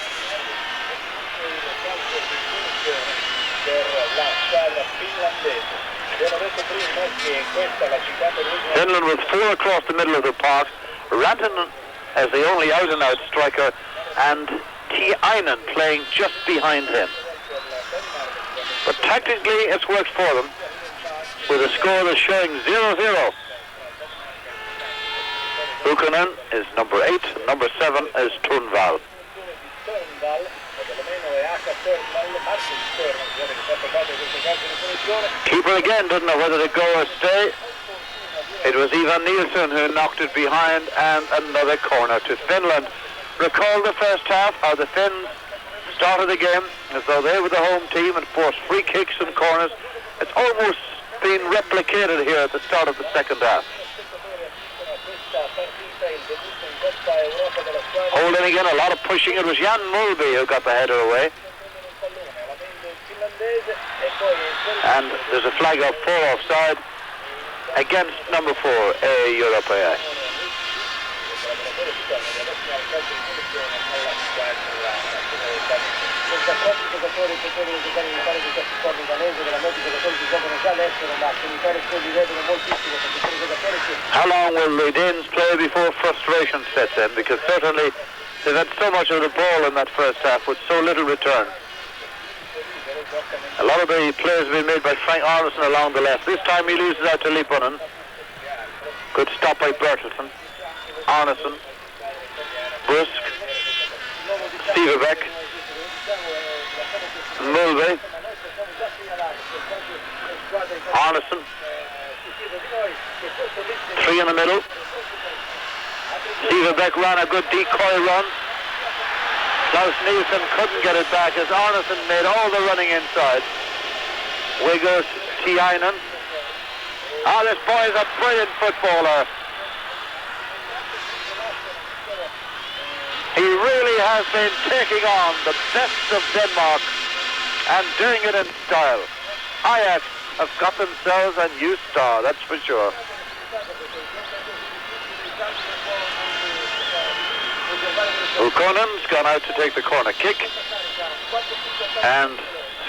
Finland with 4 across the middle of the park. Rantanen as the only out-and-out striker, and Tiainen playing just behind him. But tactically it's worked for them, with a score that's showing 0-0. Ukkonen is number 8, number 7 is Turnval. Keeper again didn't know whether to go or stay. It was Ivan Nielsen who knocked it behind, and another corner to Finland. Recall the first half, how the Finns started the game as though they were the home team and forced free kicks and corners. It's almost been replicated here at the start of the second half. Holding again, a lot of pushing. It was Jan Mulby who got the header away. And there's a flag of 4 offside against number 4, Europeas. How long will the Danes play before frustration sets in? Because certainly they've had so much of the ball in that first half with so little return. A lot of the plays have been made by Frank Arneson along the left. This time he loses out to Lipponen. Good stop by Bertelsen. Arneson. Brusk. Steverbeck. Mulvey. Arneson. 3 in the middle. Steverbeck ran a good decoy run. Klaus Nielsen couldn't get it back as Arneson made all the running inside. Away goes Tiainen. This boy is a brilliant footballer. He really has been taking on the best of Denmark and doing it in style. Ajax have got themselves a new star, that's for sure. Ulkonen's gone out to take the corner kick, and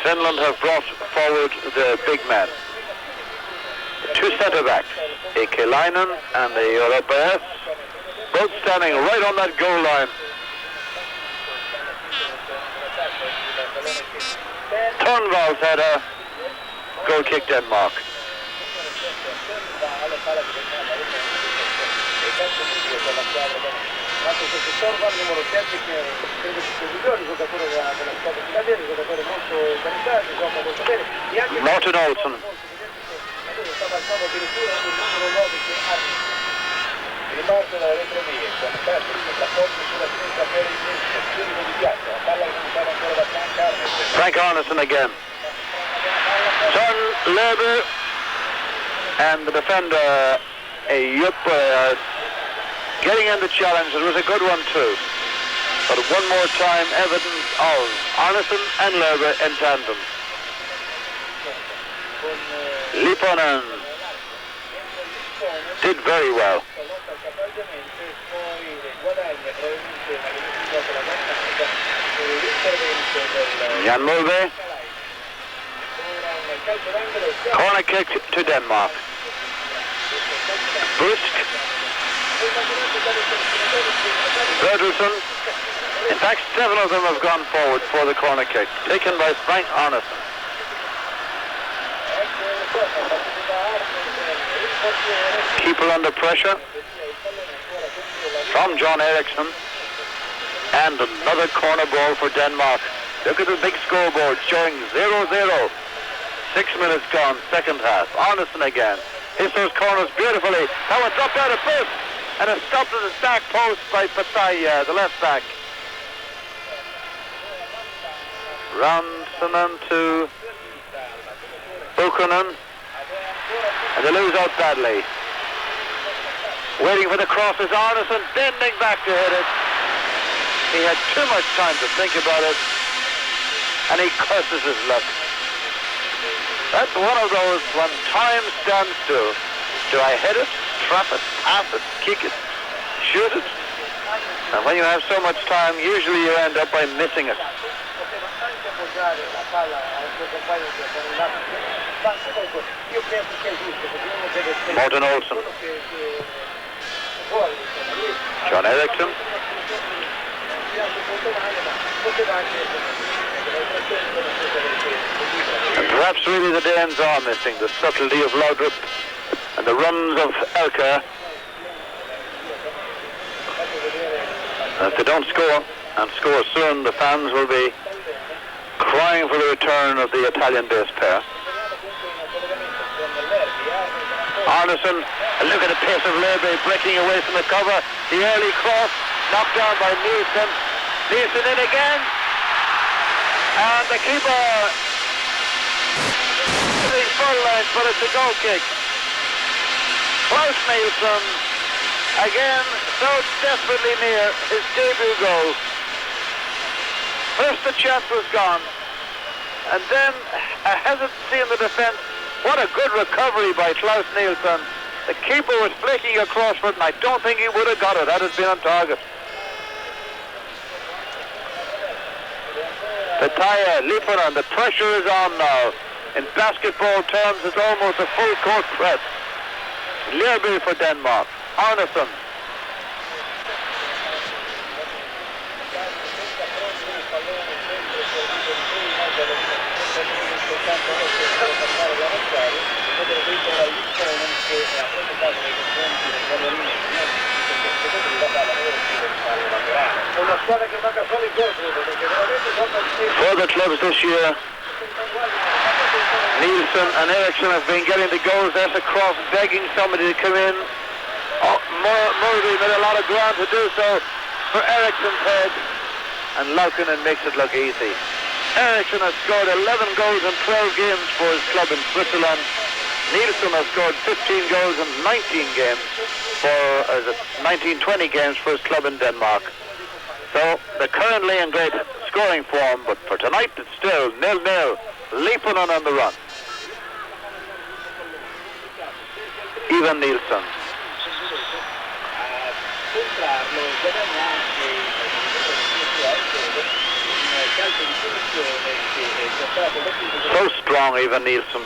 Finland have brought forward the big men. The 2 centre-backs, Ekelainen and the Europeas, both standing right on that goal line. Thornvald's had a goal kick Denmark. Morten Olsen. Frank Arneson again. Son Leber and the defender Jupp getting in the challenge. It was a good one too. But one more time evidence of Arneson and Leber in tandem. Lipponen did very well. Jan Mulvey. Corner kick to Denmark. Brusk. Bertelsen. In fact, 7 of them have gone forward for the corner kick, taken by Frank Arneson. Keeper under pressure from John Eriksson. And another corner ball for Denmark. Look at the big scoreboard showing 0-0. 6 minutes gone, second half. Arneson again. Hits those corners beautifully. Now it's dropped out of first. And it's stopped at the back post by Pataya, the left back. Ransonen to Ulkonen. And they lose out badly. Waiting for the cross is Arneson, bending back to hit it. He had too much time to think about it. And he curses his luck. That's one of those when time stands still. Do I hit it, trap it, pass it, kick it, shoot it? And when you have so much time, usually you end up by missing it. Morten Olsen. John Eriksson. And perhaps really the Danes are missing the subtlety of Laudrup and the runs of Elka. And if they don't score, and score soon, the fans will be crying for the return of the Italian base pair. Arneson, look at the pace of Lerby breaking away from the cover. The early cross knocked down by Nielsen. Nielsen in again. And the keeper is full length, but it's a goal kick. Klaus Nielsen, again, so desperately near his debut goal. First the chance was gone, and then a hesitancy in the defence. What a good recovery by Klaus Nielsen. The keeper was flicking across for it, and I don't think he would have got it had it been on target. Petaya, Lippinen, the pressure is on now. In basketball terms, it's almost a full court press. Lerby for Denmark. Arneson. For the clubs this year, Nielsen and Eriksson have been getting the goals. That's across, begging somebody to come in. Murray made a lot of ground to do so for Eriksson's head, and Laukinen makes it look easy. Eriksson has scored 11 goals in 12 games for his club in Switzerland. Nielsen has scored 15 goals in 19-20 games for his club in Denmark. So they're currently in great scoring form, but for tonight it's still 0-0. Lippinen on the run. Ivan Nielsen. So strong, Ivan Nielsen.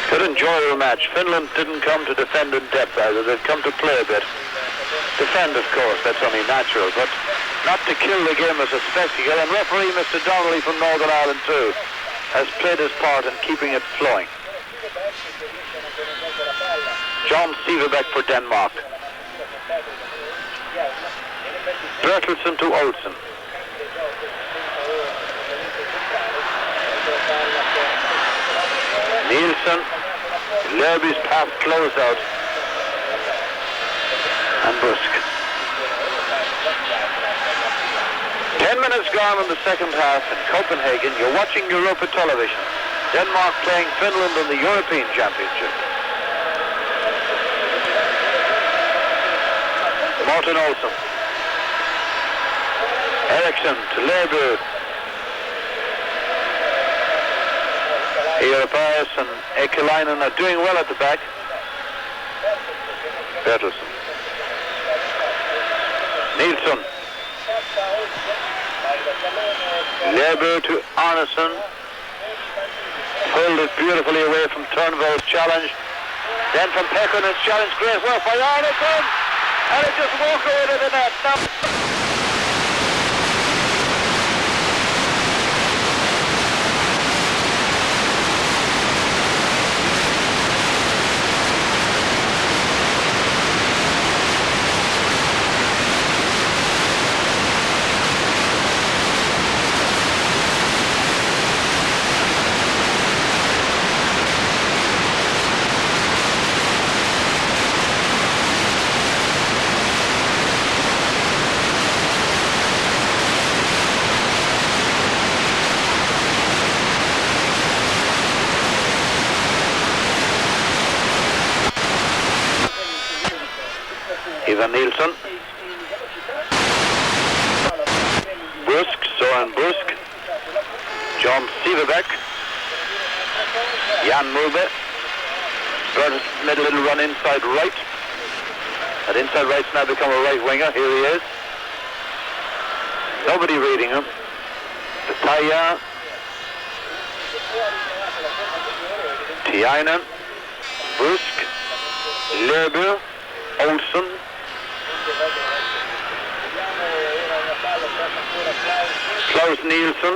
Good enjoyable match. Finland didn't come to defend in depth either. They've come to play a bit. Defend, of course, that's only natural, but not to kill the game as a spectacle. And referee Mr. Donnelly from Northern Ireland too has played his part in keeping it flowing. John Siverbeck for Denmark. Bertelsen to Olsen. Nielsen, Lerby's pass closed out, and Busk. 10 minutes gone in the second half in Copenhagen. You're watching Europa Television. Denmark playing Finland in the European Championship. Morten Olsen. Eriksson to Lerby. Europaeus and Ekelainen are doing well at the back. Bertelsen. Nielsen. Lerby to Arneson. Pulled it beautifully away from Turnbull's challenge. Then from Pekkanen's challenge, great work by Arneson. And it just walked away to the net. Now Ivan Nielsen. Busk, Søren Busk. John Siverbeck. Jan Mulbe. Made a little run inside right. That inside right's now become a right winger. Here he is. Nobody reading him. Petaya. Tiainen. Busk. Lerby. Olsen. Klaus Nielsen.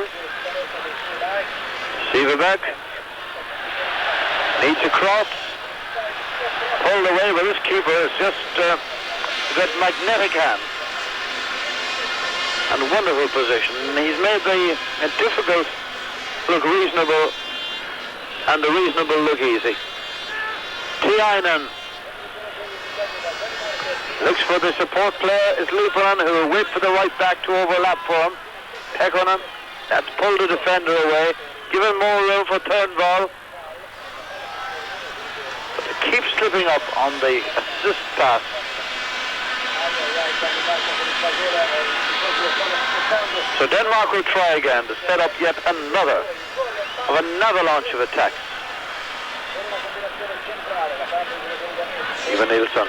Siverbeck. Needs a cross. Pulled away, but this keeper has just got magnetic hands and wonderful position. He's made the difficult look reasonable and the reasonable look easy. Tiainen looks for the support player is Lipanen, who will wait for the right back to overlap for him. Pekkonen, that's pulled the defender away, given more room for Turnbull. But it keeps slipping up on the assist pass. So Denmark will try again to set up yet another launch of attacks. Ivan Nilsson.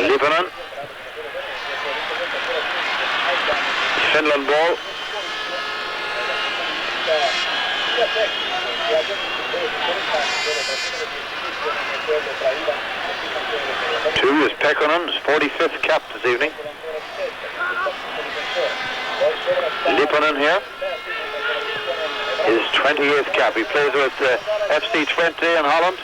Lipanen. Finland ball. Two is Pekkonen, his 45th cap this evening. Lipanen here. His 28th cap. He plays with FC Twente in Holland.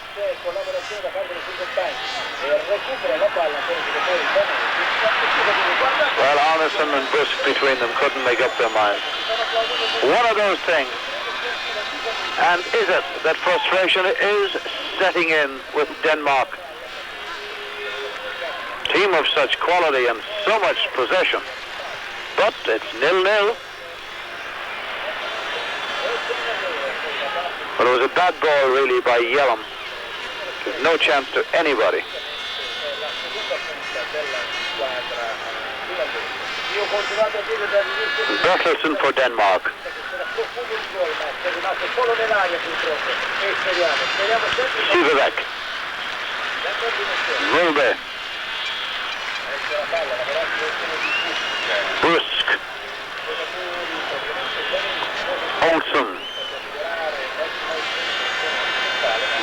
Well, Arneson and Busk between them couldn't make up their minds. One of those things. And is it that frustration is setting in with Denmark? Team of such quality and so much possession. But it's 0-0. But it was a bad ball really by Yellum. There's no chance to anybody. Bertelsen for Denmark. Sivevek. Mulbe. Busk. Olsen.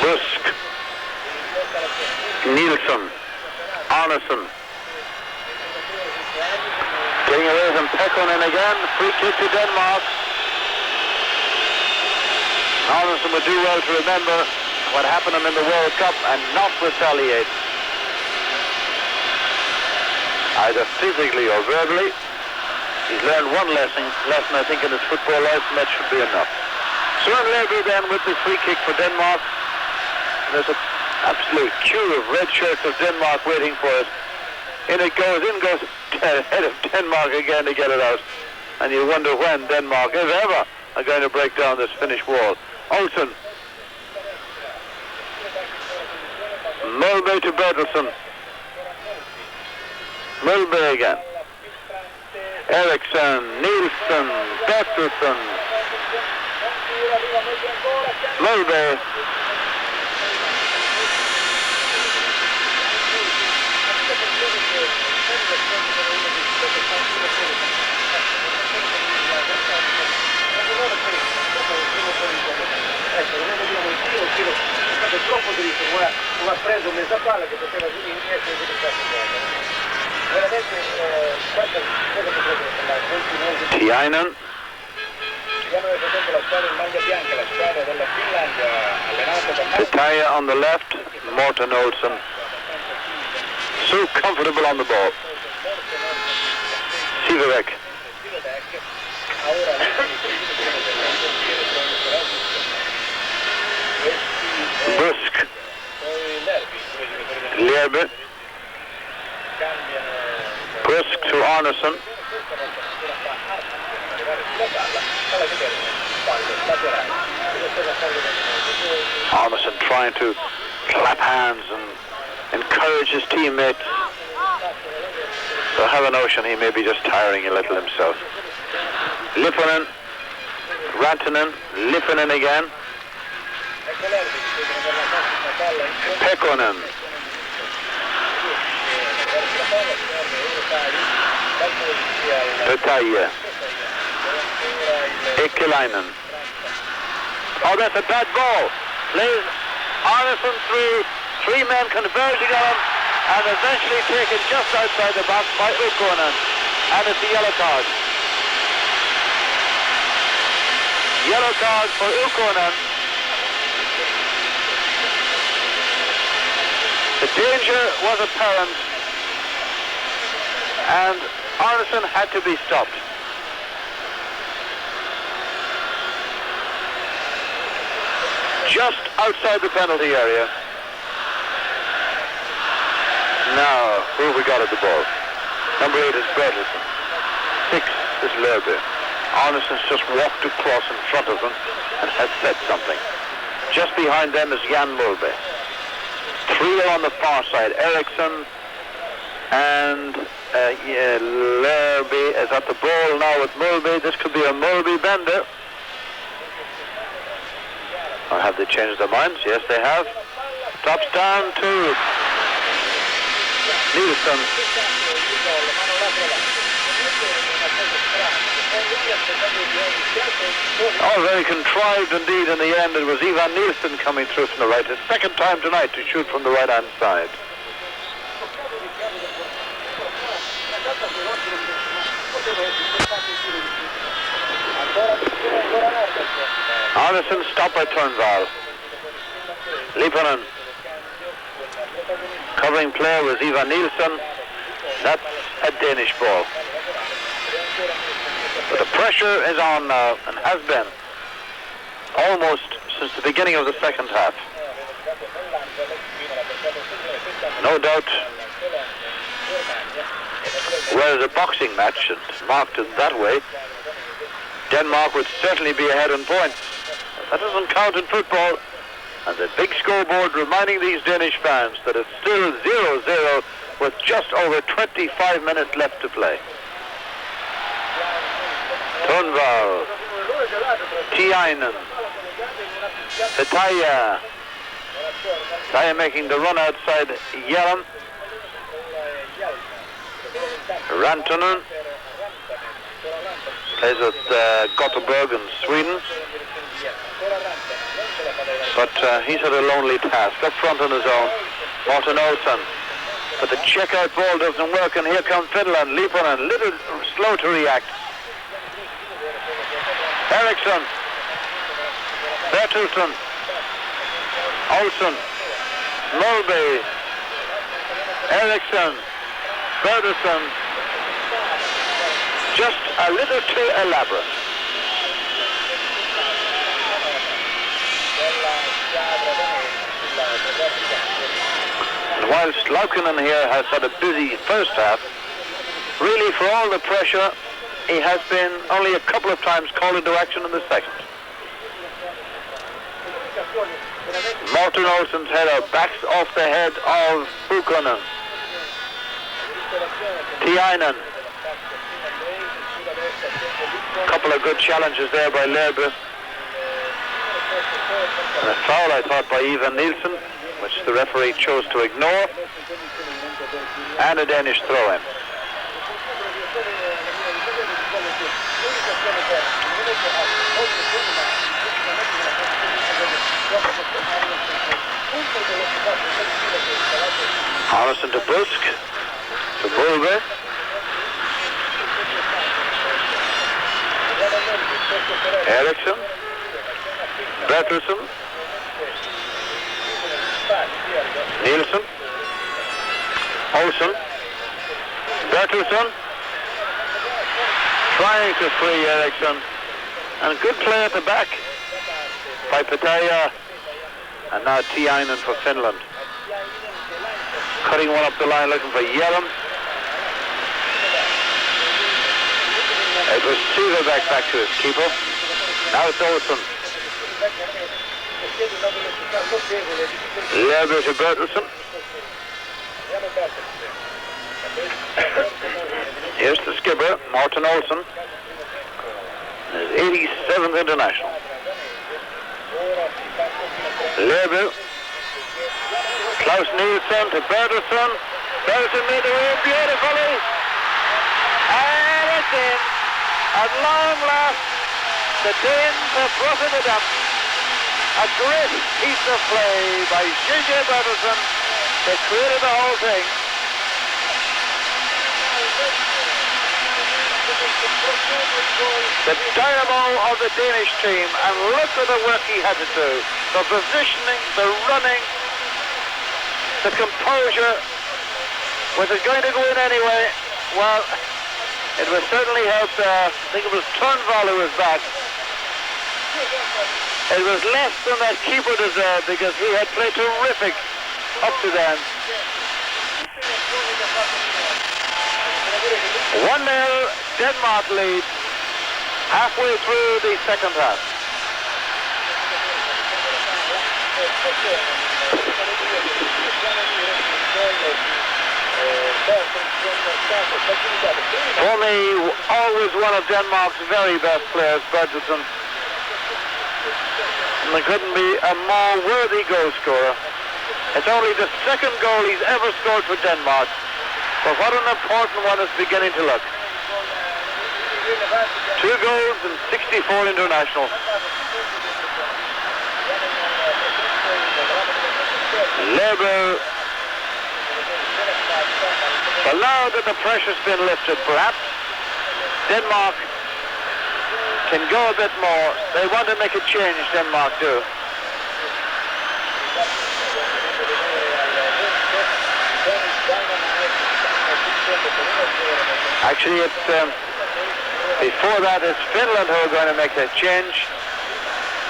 Busk. Nielsen. Arneson. Getting away from Pekkonen again. Free kick to Denmark. Arneson would do well to remember what happened to him in the World Cup and not retaliate. Either physically or verbally. He's learned one lesson I think, in his football life, and that should be enough. Søren Lerby then with the free kick for Denmark. And there's an absolute queue of red shirts of Denmark waiting for it. In goes ahead of Denmark again to get it out. And you wonder when Denmark, if ever, are going to break down this Finnish wall. Olsen. Mulbe to Bertelsen. Mulbe again. Eriksson, Nielsen, Bertelsen. Mulbe. Tiainen. Pitaya on the left, Morten Olsen. So comfortable on the ball. Sivevek. Busk. Lerby. Busk to Arneson. Arneson trying to clap hands and encourage his teammates. So have a notion he may be just tiring a little himself. Lipanen, Rantanen, Lipanen again. Pekkonen. Petaille. Ekelainen. Oh, that's a bad ball. Plays Arneson through, three men converging on him, and eventually taken just outside the box by Ukkonen. And it's a yellow card. Yellow card for Ukkonen. The danger was apparent, and Arneson had to be stopped. Just outside the penalty area. Now, who have we got at the ball? Number 8 is Bertelsen. 6 is Lerby. Arneson's just walked across in front of them and has said something. Just behind them is Jan Mulby. 3 are on the far side. Eriksson and Lerby is at the ball now with Mulby. This could be a Mulby bender. Or have they changed their minds? Yes, they have. Drops down to Nielsen. Oh, very contrived indeed in the end. It was Ivan Nielsen coming through from the right. His second time tonight to shoot from the right-hand side. Arneson stopped by Turnval. Lipanen. Covering player was Ivan Nielsen. That's a Danish ball. But the pressure is on now and has been almost since the beginning of the second half. No doubt, whereas a boxing match and marked it that way, Denmark would certainly be ahead in points. That doesn't count in football. And the big scoreboard reminding these Danish fans that it's still 0-0 with just over 25 minutes left to play. Turnval, Tiainen, Petaya. Petaya making the run outside Hjelm. Rantanen plays with Gothenburg in Sweden. But he's had a lonely task up front on his own. Martin Olsson. But the check-out ball doesn't work, and here comes Finland. Lipanen, a little slow to react. Eriksson. Bertelsen. Olsson. Mulby. Eriksson. Bertelsen. Just a little too elaborate. And whilst Laukinen here has had a busy first half, really for all the pressure, he has been only a couple of times called into action in the second. Martin Olsson's header backs off the head of Buchanan. Tiainen. A couple of good challenges there by Lerby. And a foul, I thought, by Ivan Nielsen, which the referee chose to ignore. And a Danish throw-in. Arneson to Busk, to Mulby. Eriksson, Bertelsen, Nielsen, Olsson, Bertelsen, trying to free Eriksson, and good play at the back by Petaya, and now Tiainen for Finland. Cutting one up the line, looking for Hjelm. It was Silverback back to his keeper. Now it's Olsson. Lerby to Bertelsen. Here's the skipper, Martin Olsson. His 87th international. Lerby. Klaus Nielsen to Bertelsen. Bertelsen made the way beautifully. And it's in. At long last, the Danes have roughened it up. A great piece of play by Gigi Bertelsen. They created the whole thing. The dynamo of the Danish team, and look at the work he had to do. The positioning, the running, the composure. Was it going to go in anyway? Well, it was certainly helped. I think it was Turnbull who was back. It was less than that keeper deserved because he had played terrific up to then. 1-0, Denmark lead halfway through the second half. For me, always one of Denmark's very best players, Bertelsen. And there couldn't be a more worthy goal scorer. It's only the second goal he's ever scored for Denmark. But what an important one is beginning to look. 2 goals and 64 internationals. Labour. Well, now that the pressure's been lifted, perhaps Denmark can go a bit more. They want to make a change, Denmark do. Actually, it's before that it's Finland who are going to make a change,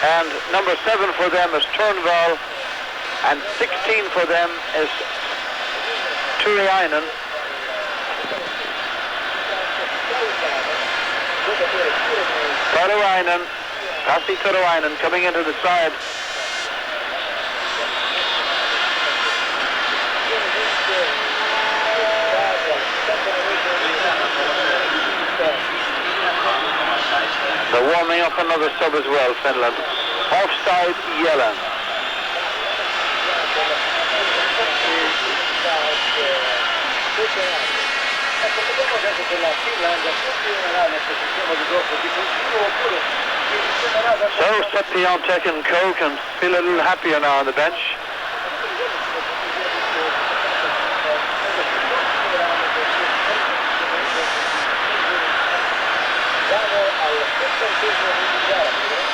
and number 7 for them is Turnbull, and 16 for them is Turiainen. Pasi Turiainen coming into the side. They're warming up another sub as well, Finland. Offside, Yellen. So Sepiontek and Co can feel a little happier now on the bench.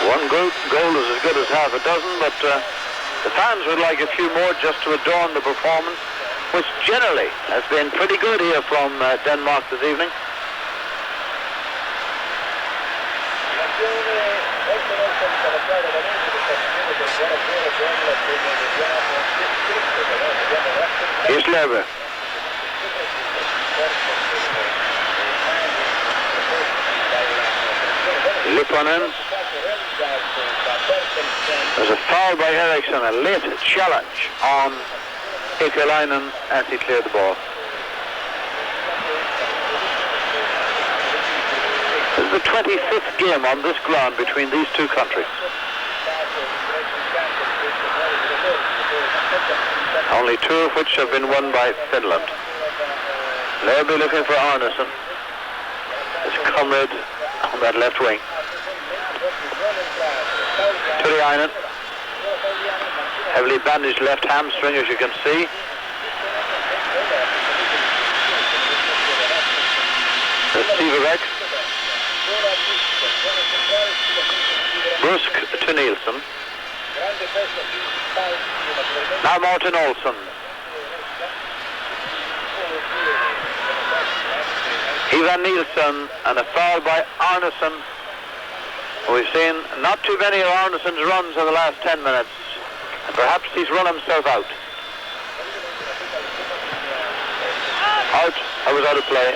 One goal is as good as half a dozen, but the fans would like a few more just to adorn the performance, which generally has been pretty good here from Denmark this evening. Here's Labour. Lipponen. There's a foul by Eriksson, a late challenge on Ekalainen as he cleared the ball. This is the 25th game on this ground between these two countries. Only 2 of which have been won by Finland. They'll be looking for Arnason, his comrade on that left wing. Turiainen, heavily bandaged left hamstring, as you can see. Receiver Brusk to Nielsen. Now Martin Olsen. Ivan Nielsen, and a foul by Arnason. We've seen not too many of Arnason's runs in the last 10 minutes, and perhaps he's run himself out. I was out of play.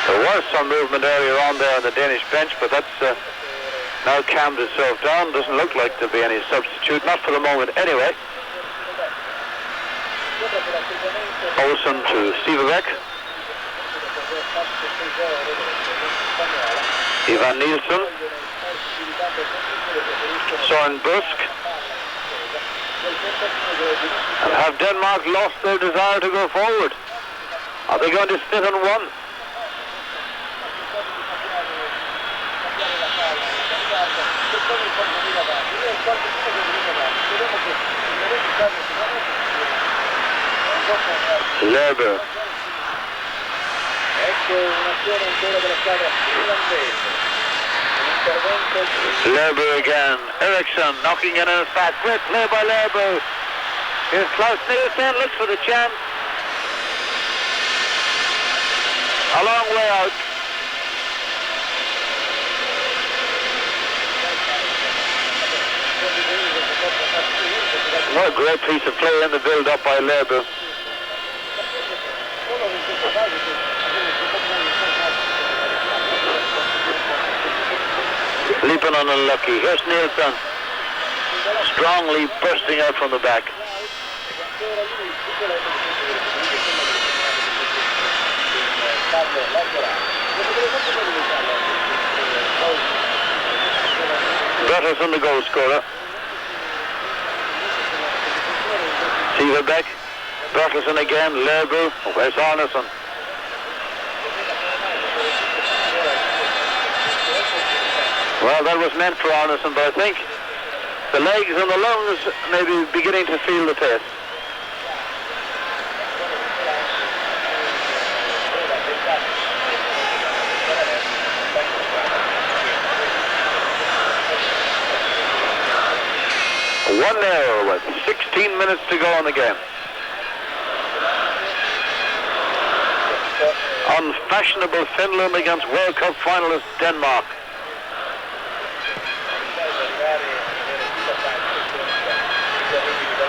There was some movement earlier on there on the Danish bench, but that's now calmed itself down. Doesn't look like there'll be any substitute, not for the moment anyway. Olsen to Sivebæk. Ivan Nielsen. Søren Busk. And have Denmark lost their desire to go forward? Are they going to sit on one? Labour. Ecco un'azione ancora della squadra finlandese. Lerbu again. Eriksson knocking in his fast. Great play by Lerbu. Here's Klaus Nielsen, looks for the chance. A long way out. What a great piece of play in the build-up by Lerbu. Leaping on unlucky. Here's Nielsen. Strongly bursting out from the back. Bertelsen, the goal scorer. Severbeck. Bertelsen again. Lerbu. Where's Arneson? Well, that was meant for Arneson, but I think the legs and the lungs may be beginning to feel the pace. One 0 with 16 minutes to go in the game. Unfashionable Finland against World Cup finalist Denmark.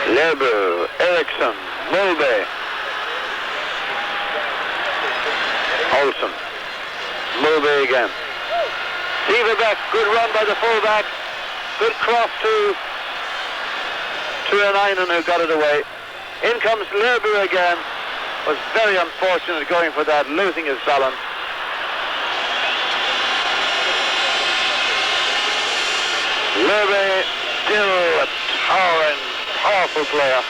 Lerbu, Eriksson, Mulbe, Olsen, Mulbe again. Severbeck, good run by the fullback. Good cross to Tuinainen, who got it away. In comes Lerbu again. Was very unfortunate going for that, losing his balance. Lerbu still a towering, powerful player.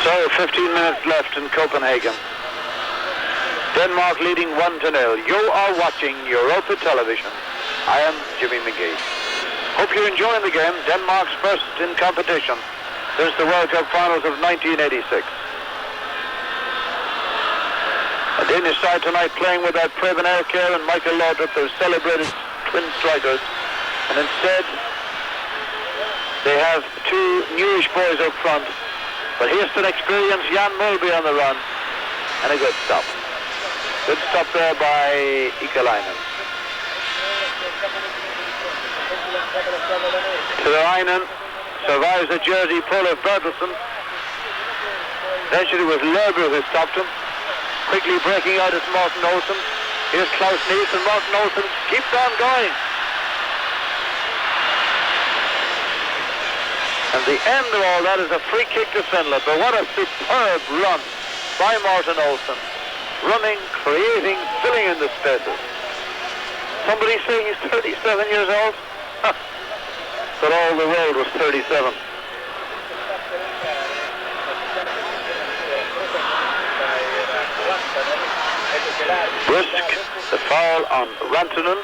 So 15 minutes left in Copenhagen. Denmark leading 1-0. You are watching Europa Television. I am Jimmy McGee. Hope you're enjoying the game. Denmark's first in competition since the World Cup finals of 1986. A Danish side tonight playing without Preben Erkjær and Michael Laudrup, those celebrated twin strikers. And instead, they have two newish boys up front. But here's an experienced Jan Mulby on the run. And a good stop. Good stop there by Ikalainen. Tuinainen survives a jersey pull of Bertelsen. Eventually it was Lerbu who stopped him. Quickly breaking out is Morten Olsen. Here's Klaus Nielsen. Morten Olsen keeps on going. And the end of all that is a free kick to Finland. But what a superb run by Morten Olsen. Running, creating, filling in the spaces. Somebody saying he's 37 years old? But all the world was 37. Brisk, the foul on Rantanen.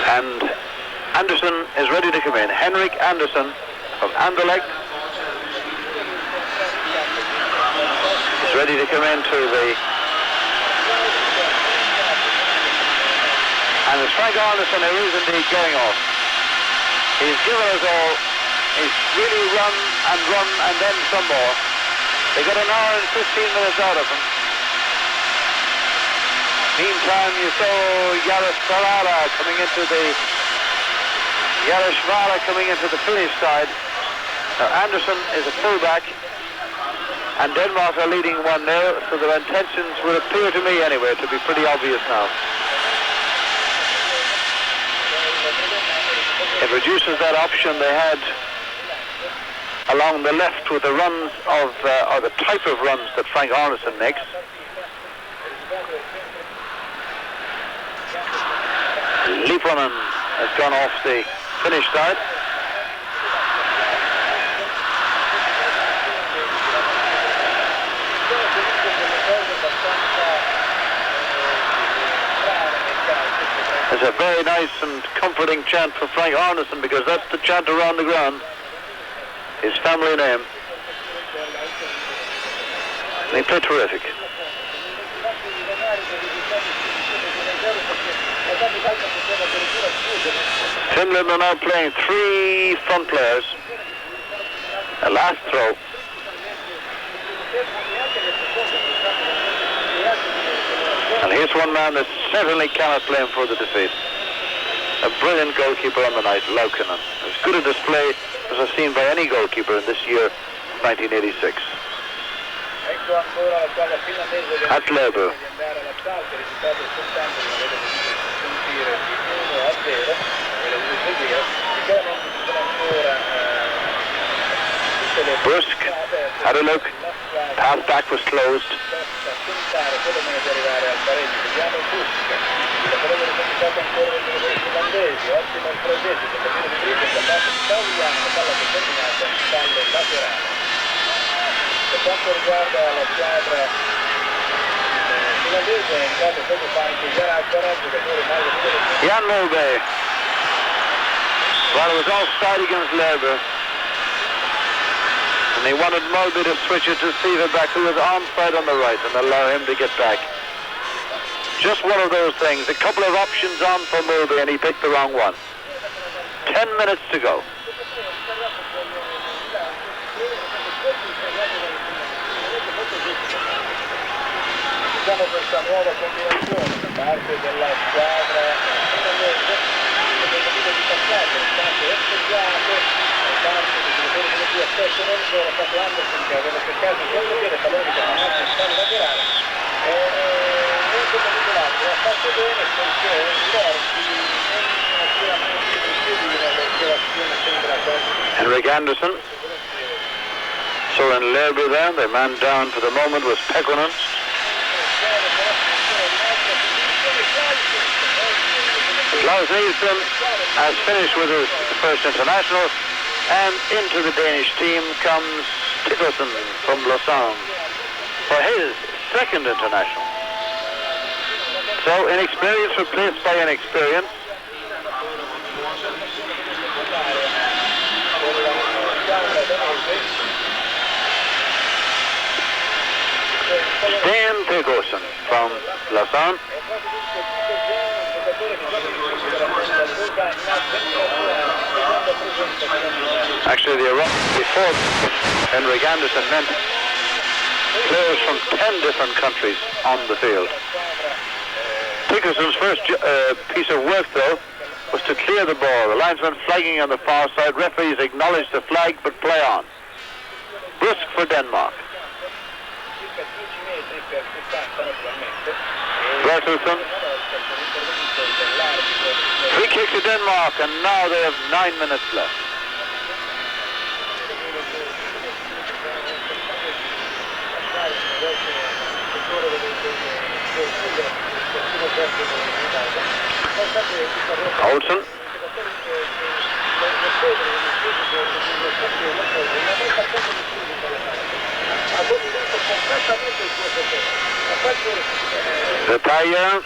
And Anderson is ready to come in. Henrik Anderson of Anderlecht is ready to come into the... And it's Frank Anderson who is indeed going off. He's given us all. He's really run and then some more. They got an hour and 15 minutes out of him. Meantime, you saw Yaroslavala coming into the Finnish side. Now, Anderson is a fullback, and Denmark are leading 1-0, so their intentions would appear to me anyway to be pretty obvious now. It reduces that option they had along the left with the runs of, or the type of runs that Frank Arneson makes. Liponen has gone off the Finnish side. It's a very nice and comforting chant for Frank Arneson, because that's the chant around the ground, his family name. And he played terrific. Finland are now playing 3 front players. A last throw. And here's one man that certainly cannot blame for the defeat. A brilliant goalkeeper on the night, Laukkanen. As good a display as I've seen by any goalkeeper in this year, 1986. At Leber. Brusque had a look. Pass back was closed. Per quanto riguarda la squadra finlandese, è entrato proprio anche Gerhard, giocatore maglia numero 5. Jan Mulby. Well, it was offside against Leber. And they wanted Mulby to switch it to Severback, who was onside on the right, and allow him to get back. Just one of those things. A couple of options on for Mulby, and he picked the wrong one. 10 minutes to go. Diciamo questa nuova combinazione da parte della squadra finlandese, che ha capito di passaggio, è stato effettuato da parte dei giocatori come qui a Petto, non solo stato Anderson che aveva cercato di contropiede il pallone che non ha stato laterale, e non come l'altro, ha fatto bene perché Lordi non tira mai più di piedi nella osservazione, sembra quasi. Henrik Anderson. Soren Lerby there. The man down for the moment was Pekkonen. Klaus Nielsen has finished with his first international, and into the Danish team comes Tickelson from Lausanne for his second international. So inexperience replaced by inexperience. Sten Tickelson from Lausanne. Actually, the arrival before Henrik Anderson meant players from 10 different countries on the field. Tickelson's first piece of work, though, was to clear the ball. The linesman flagging on the far side. Referees acknowledged the flag, but play on. Brusque for Denmark. Bertelsen. Free kick to Denmark, and now they have 9 minutes left. Olsen. Taja.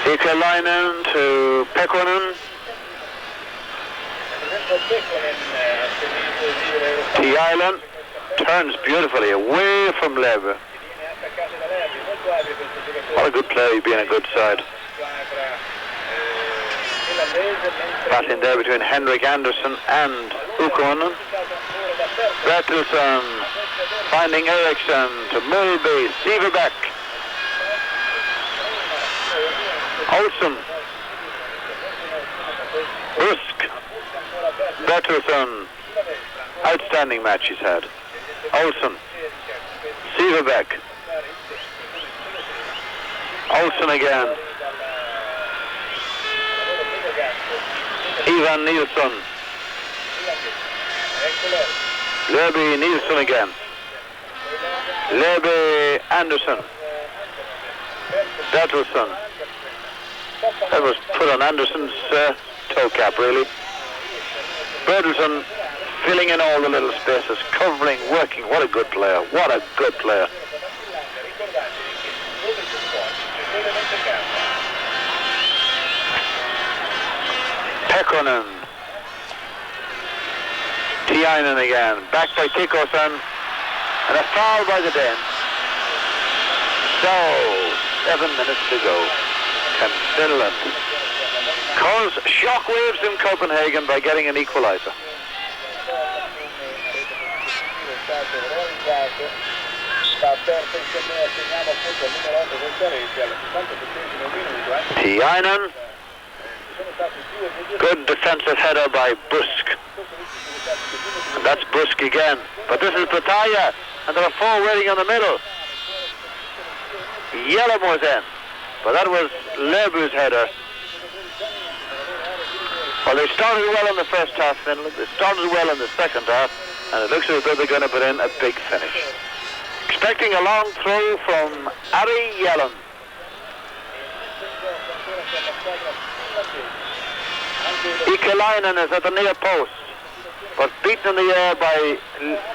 Ikalainen to Pekkonen. T-Island turns beautifully away from Lever. What a good play, being a good side. Passing there between Henrik Anderson and Ukkonen. Bertelsen finding Eriksson to Mulby, Severback. Olsen. Brusque. Bertelsen. Outstanding match he's had. Olsen. Severback. Olsen again. Ivan Nilsson. Lerby Nilsson again. Lerby Anderson. Bertelsen. That was put on Anderson's toe cap, really. Bertelsen filling in all the little spaces, covering, working. What a good player. What a good player. Pekkonen. Tiainen again. Back by Tikkosen. And a foul by the Danes. So, 7 minutes to go. Can Finland cause shockwaves in Copenhagen by getting an equalizer? Tiainen. Good defensive header by Busk. And that's Busk again. But this is Bataya, and there are four waiting in the middle. Yellow was in, but that was Lebu's header. Well, they started well in the first half, Finland. They started well in the second half, and it looks as though they're going to put in a big finish. Expecting a long throw from Ari Yellen. Ikalainen is at the near post, but beaten in the air by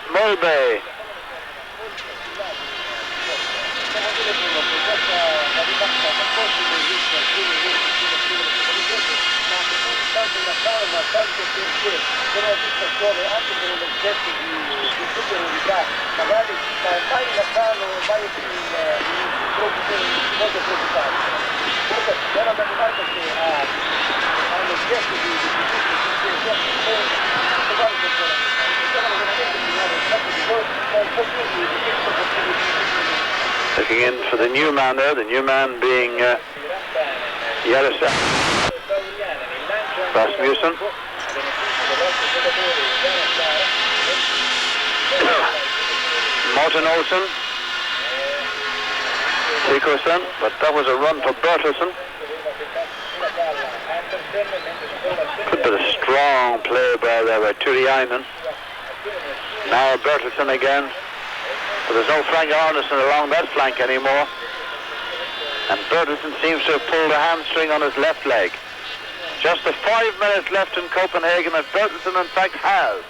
Mulbay. Looking in for the new man there, the new man being Yaroslav Rasmussen. Martin Olsen. Tikkosen, but that was a run for Bertelsen. Could be a strong play by Turiainen. Now Bertelsen again. But there's no Frank Arneson along that flank anymore. And Bertelsen seems to have pulled a hamstring on his left leg. Just the 5 minutes left in Copenhagen, and Bertelsen in fact has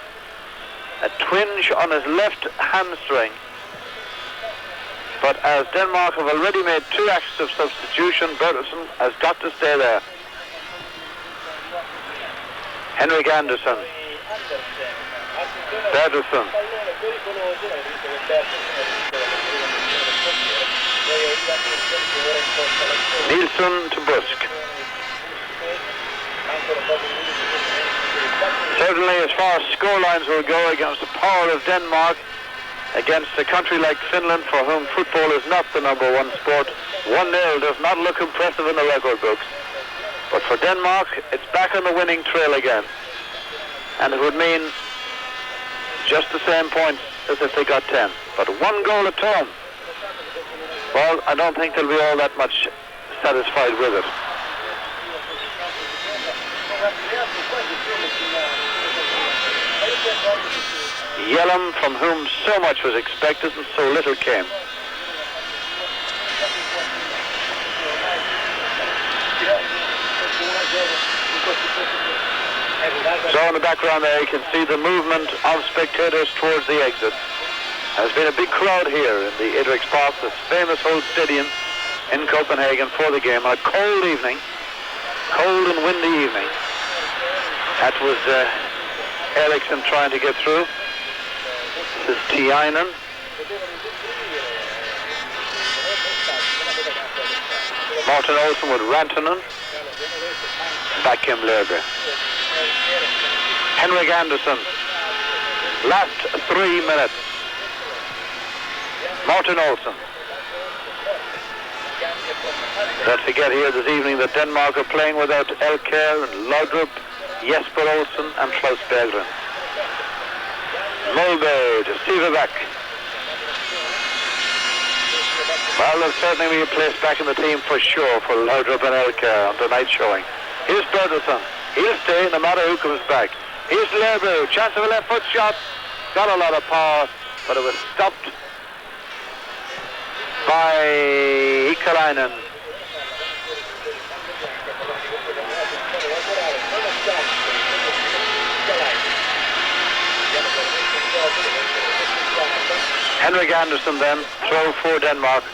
a twinge on his left hamstring. But as Denmark have already made 2 acts of substitution, Bertelsen has got to stay there. Henrik Andersen. Bertelsen. Nielsen to Busk. Certainly as far as scorelines will go against the power of Denmark, against a country like Finland for whom football is not the number one sport, 1-0 does not look impressive in the record books. But for Denmark, it's back on the winning trail again. And it would mean just the same points as if they got 10. But 1 goal at home. Well, I don't think they'll be all that much satisfied with it. Yellem, from whom so much was expected and so little came. So in the background there you can see the movement of spectators towards the exit. There's been a big crowd here in the Idriks Park, this famous old stadium in Copenhagen for the game. On a cold evening, cold and windy evening. That was Eriksson trying to get through. This is Tiainen. Martin Olsen with Rantanen. Back came Löbe. Henrik Andersen. Last 3 minutes. Martin Olsen. Don't forget here this evening that Denmark are playing without Elkjær and Laudrup, Jesper Olsen and Klaus Berggren. Mulbay to Siverback. Well, there'll certainly be a place back in the team for sure for Laudrup and Elkjær on tonight's showing. Here's Bertelsen. He'll stay no matter who comes back. Here's Löbe. Chance of a left foot shot. Got a lot of power, but it was stopped by Ikalainen. Henrik Andersen then, throw for Denmark.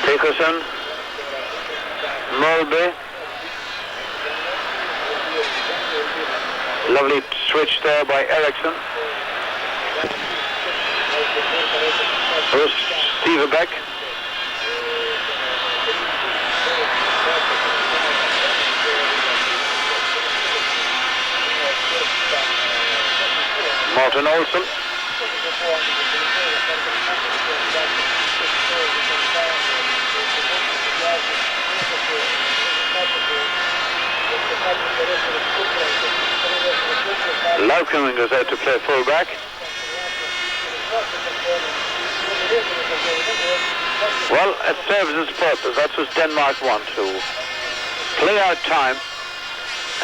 Dickerson, Mulby. Lovely switch there by Eriksson. Here's Steve Beck. Martin Olsen. Laukkonen goes out to play full-back. Well, it serves its purpose. That's what Denmark want to play out time.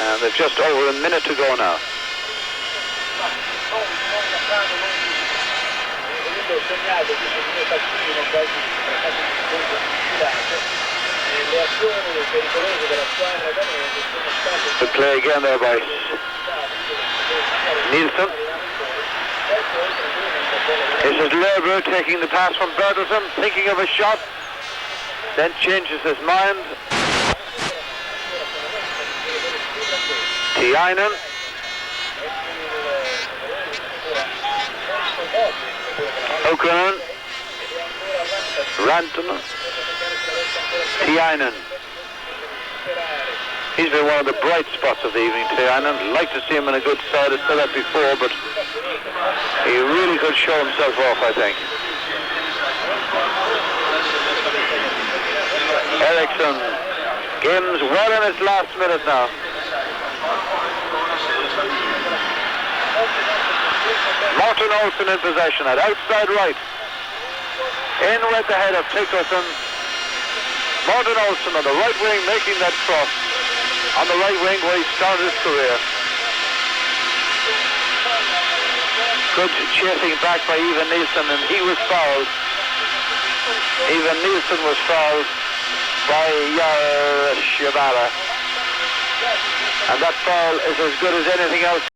And they've just over a minute to go now. Good play again there by Nielsen. This is Lerber taking the pass from Bertelsen, thinking of a shot, then changes his mind. Tiainen. Okkonen. Rantanen. Tiainen. He's been one of the bright spots of the evening, Tiainen. Like to see him in a good side. I've said that before, but he really could show himself off, I think. Eriksson. Game's well in its last minute now. Martin Olsen in possession at outside right. In with the head of Tickerson. Martin Olsen on the right wing making that cross. On the right wing where he started his career. Good chasing back by Ivan Nielsen, and he was fouled. Ivan Nielsen was fouled by Yair Shabala. And that foul is as good as anything else